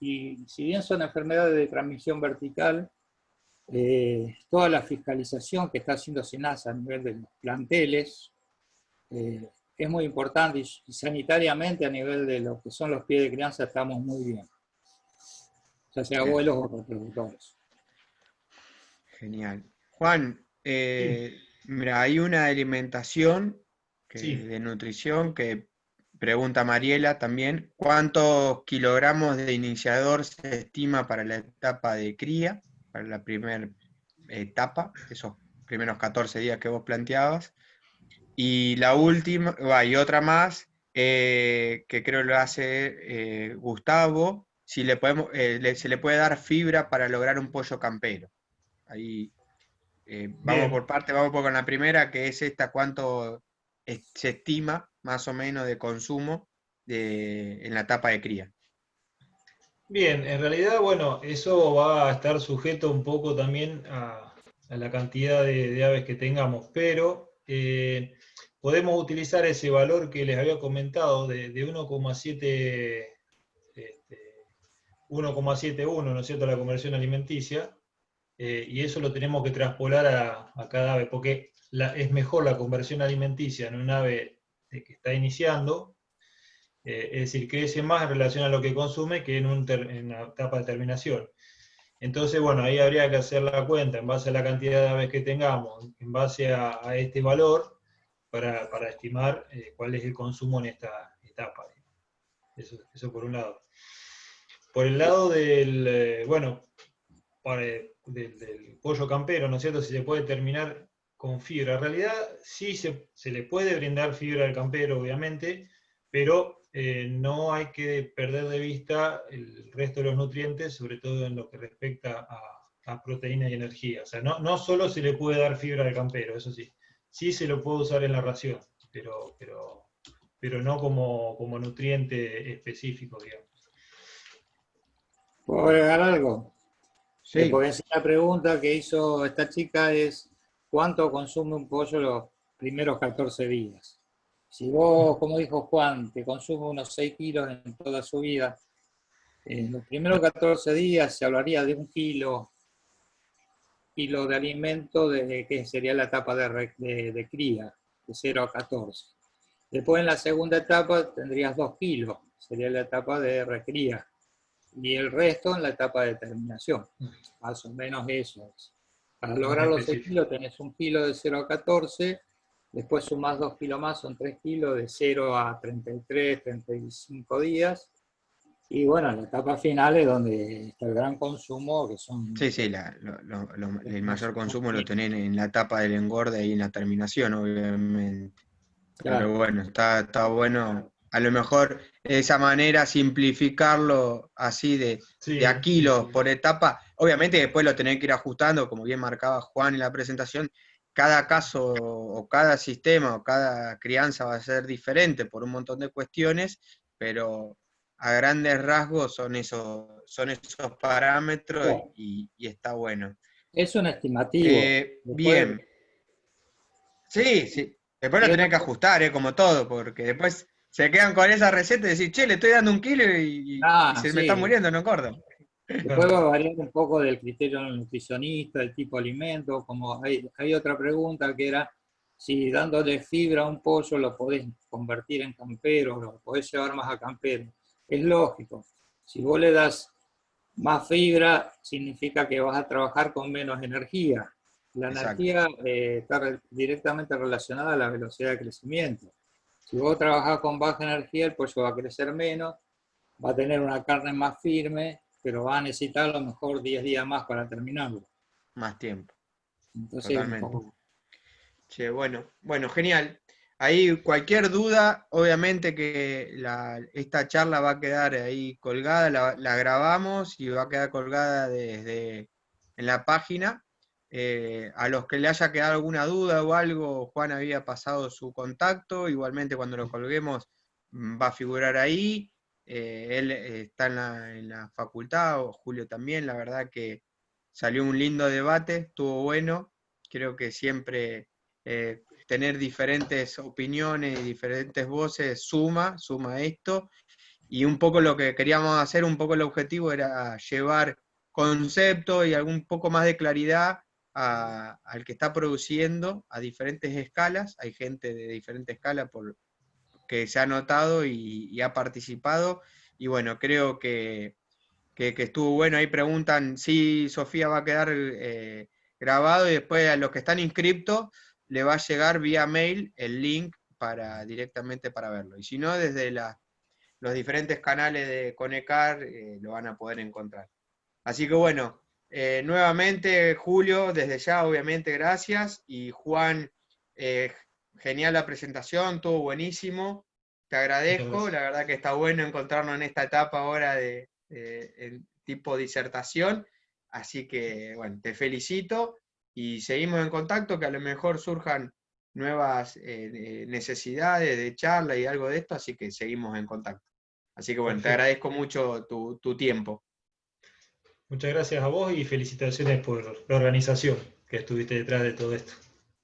si bien son enfermedades de transmisión vertical, toda la fiscalización que está haciendo SENASA a nivel de los planteles es muy importante, y sanitariamente a nivel de lo que son los pies de crianza estamos muy bien, ya sea Bien, abuelos o reproductores. genial. Juan, Sí, mira, hay una alimentación sí. de nutrición que pregunta Mariela también, ¿cuántos kilogramos de iniciador se estima para la etapa de cría, para la primera etapa, esos primeros 14 días que vos planteabas? Y la última, y otra más, que creo lo hace Gustavo, si le podemos, se le puede dar fibra para lograr un pollo campero. Ahí vamos Bien. por parte, vamos por con la primera, que es esta, cuánto se estima más o menos de consumo en la etapa de cría. Bien, en realidad, bueno, eso va a estar sujeto un poco también a la cantidad de aves que tengamos, pero podemos utilizar ese valor que les había comentado de 1,7, este, 1,71, ¿no es cierto?, la conversión alimenticia, y eso lo tenemos que traspolar a cada ave, porque es mejor la conversión alimenticia en un ave que está iniciando, es decir, crece más en relación a lo que consume que en una etapa de terminación. Entonces, bueno, ahí habría que hacer la cuenta en base a la cantidad de aves que tengamos, en base a este valor, para estimar cuál es el consumo en esta etapa. Eso por un lado. Por el lado bueno, del pollo campero, ¿no es cierto? Si se puede terminar con fibra. En realidad sí se le puede brindar fibra al campero, obviamente, pero no hay que perder de vista el resto de los nutrientes, sobre todo en lo que respecta a proteína y energía. O sea, no solo se le puede dar fibra al campero, eso sí. Sí se lo puede usar en la ración, pero no como nutriente específico, digamos. ¿Puedo agregar algo? Sí, Porque si la pregunta que hizo esta chica es ¿cuánto consume un pollo los primeros 14 días? Si vos, como dijo Juan, te consume unos 6 kilos en toda su vida, en los primeros 14 días se hablaría de un kilo de alimento que sería la etapa de cría, de 0 a 14. Después en la segunda etapa tendrías 2 kilos, sería la etapa de recría. Y el resto en la etapa de terminación. Más o menos eso es. Para Más lograr los 6 específico. kilos tenés 1 kilo de 0 a 14, después sumás 2 kilos más, son 3 kilos de 0 a 33, 35 días. Y bueno, la etapa final es donde está el gran consumo, que son sí, el mayor consumo lo tenés en la etapa del engorde y en la terminación, obviamente. Pero claro, bueno, está bueno. A lo mejor de esa manera simplificarlo así de a Sí, sí, kilos sí. por etapa. Obviamente después lo tenés que ir ajustando, como bien marcaba Juan en la presentación. Cada caso o cada sistema o cada crianza va a ser diferente por un montón de cuestiones, pero a grandes rasgos son esos parámetros claro. y está bueno. Es un estimativo. Después, Bien. Sí, sí. Después lo hay tenés otra que ajustar, como todo, porque después se quedan con esa receta y decís, che, le estoy dando 1 kilo y se me está sí, muriendo, no engorda. después va a variar un poco del criterio del nutricionista, del tipo de alimento, como hay otra pregunta que era si dándole fibra a un pollo lo podés convertir en campero, lo podés llevar más a campero. Es lógico, si vos le das más fibra, significa que vas a trabajar con menos energía. La Exacto, energía está directamente relacionada a la velocidad de crecimiento. Si vos trabajás con baja energía, el pollo va a crecer menos, va a tener una carne más firme, pero va a necesitar a lo mejor 10 días más para terminarlo. más tiempo, Entonces, un totalmente. poco. Che, bueno, genial. ahí cualquier duda, obviamente que esta charla va a quedar ahí colgada, la grabamos y va a quedar colgada en la página. A los que le haya quedado alguna duda o algo, Juan había pasado su contacto, igualmente cuando lo colguemos va a figurar ahí. Él está en la facultad, o Julio también, la verdad que salió un lindo debate, estuvo bueno, creo que siempre tener diferentes opiniones y diferentes voces suma esto, y un poco lo que queríamos hacer, un poco el objetivo era llevar concepto y algún poco más de claridad al que está produciendo a diferentes escalas. Hay gente de diferentes escalas que se ha notado y ha participado, y bueno, creo que estuvo bueno. Ahí preguntan si Sofía va a quedar grabado, y después a los que están inscriptos le va a llegar vía mail el link directamente para verlo. Y si no, desde los diferentes canales de Conecar lo van a poder encontrar. Así que bueno, nuevamente Julio, desde ya obviamente gracias, y Juan, genial la presentación, todo buenísimo, te Muchas agradezco, gracias. la verdad que está bueno encontrarnos en esta etapa ahora en tipo disertación, así que bueno, te felicito y seguimos en contacto, que a lo mejor surjan nuevas necesidades de charla y algo de esto, así que seguimos en contacto. Así que bueno, te Perfecto. agradezco mucho tu tiempo. Muchas gracias a vos y felicitaciones por la organización que estuviste detrás de todo esto.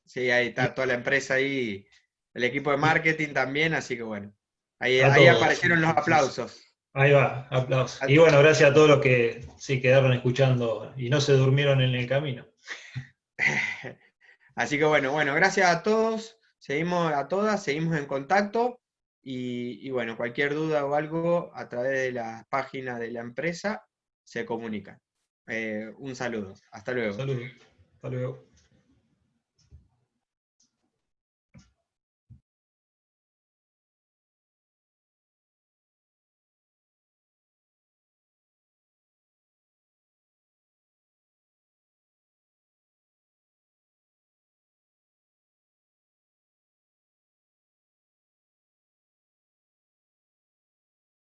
Sí, ahí Y, está toda la empresa ahí, el equipo de y marketing también, así que bueno, a ahí todos. aparecieron los Sí, sí. aplausos. Ahí va, aplausos. A- Y bueno, gracias a todos los que sí quedaron escuchando y no se durmieron en el camino. Así que bueno, gracias a todos, seguimos a todas, seguimos en contacto, y bueno, cualquier duda o algo a través de la página de la empresa se comunica. Un saludo, hasta luego. Saludos. Hasta luego.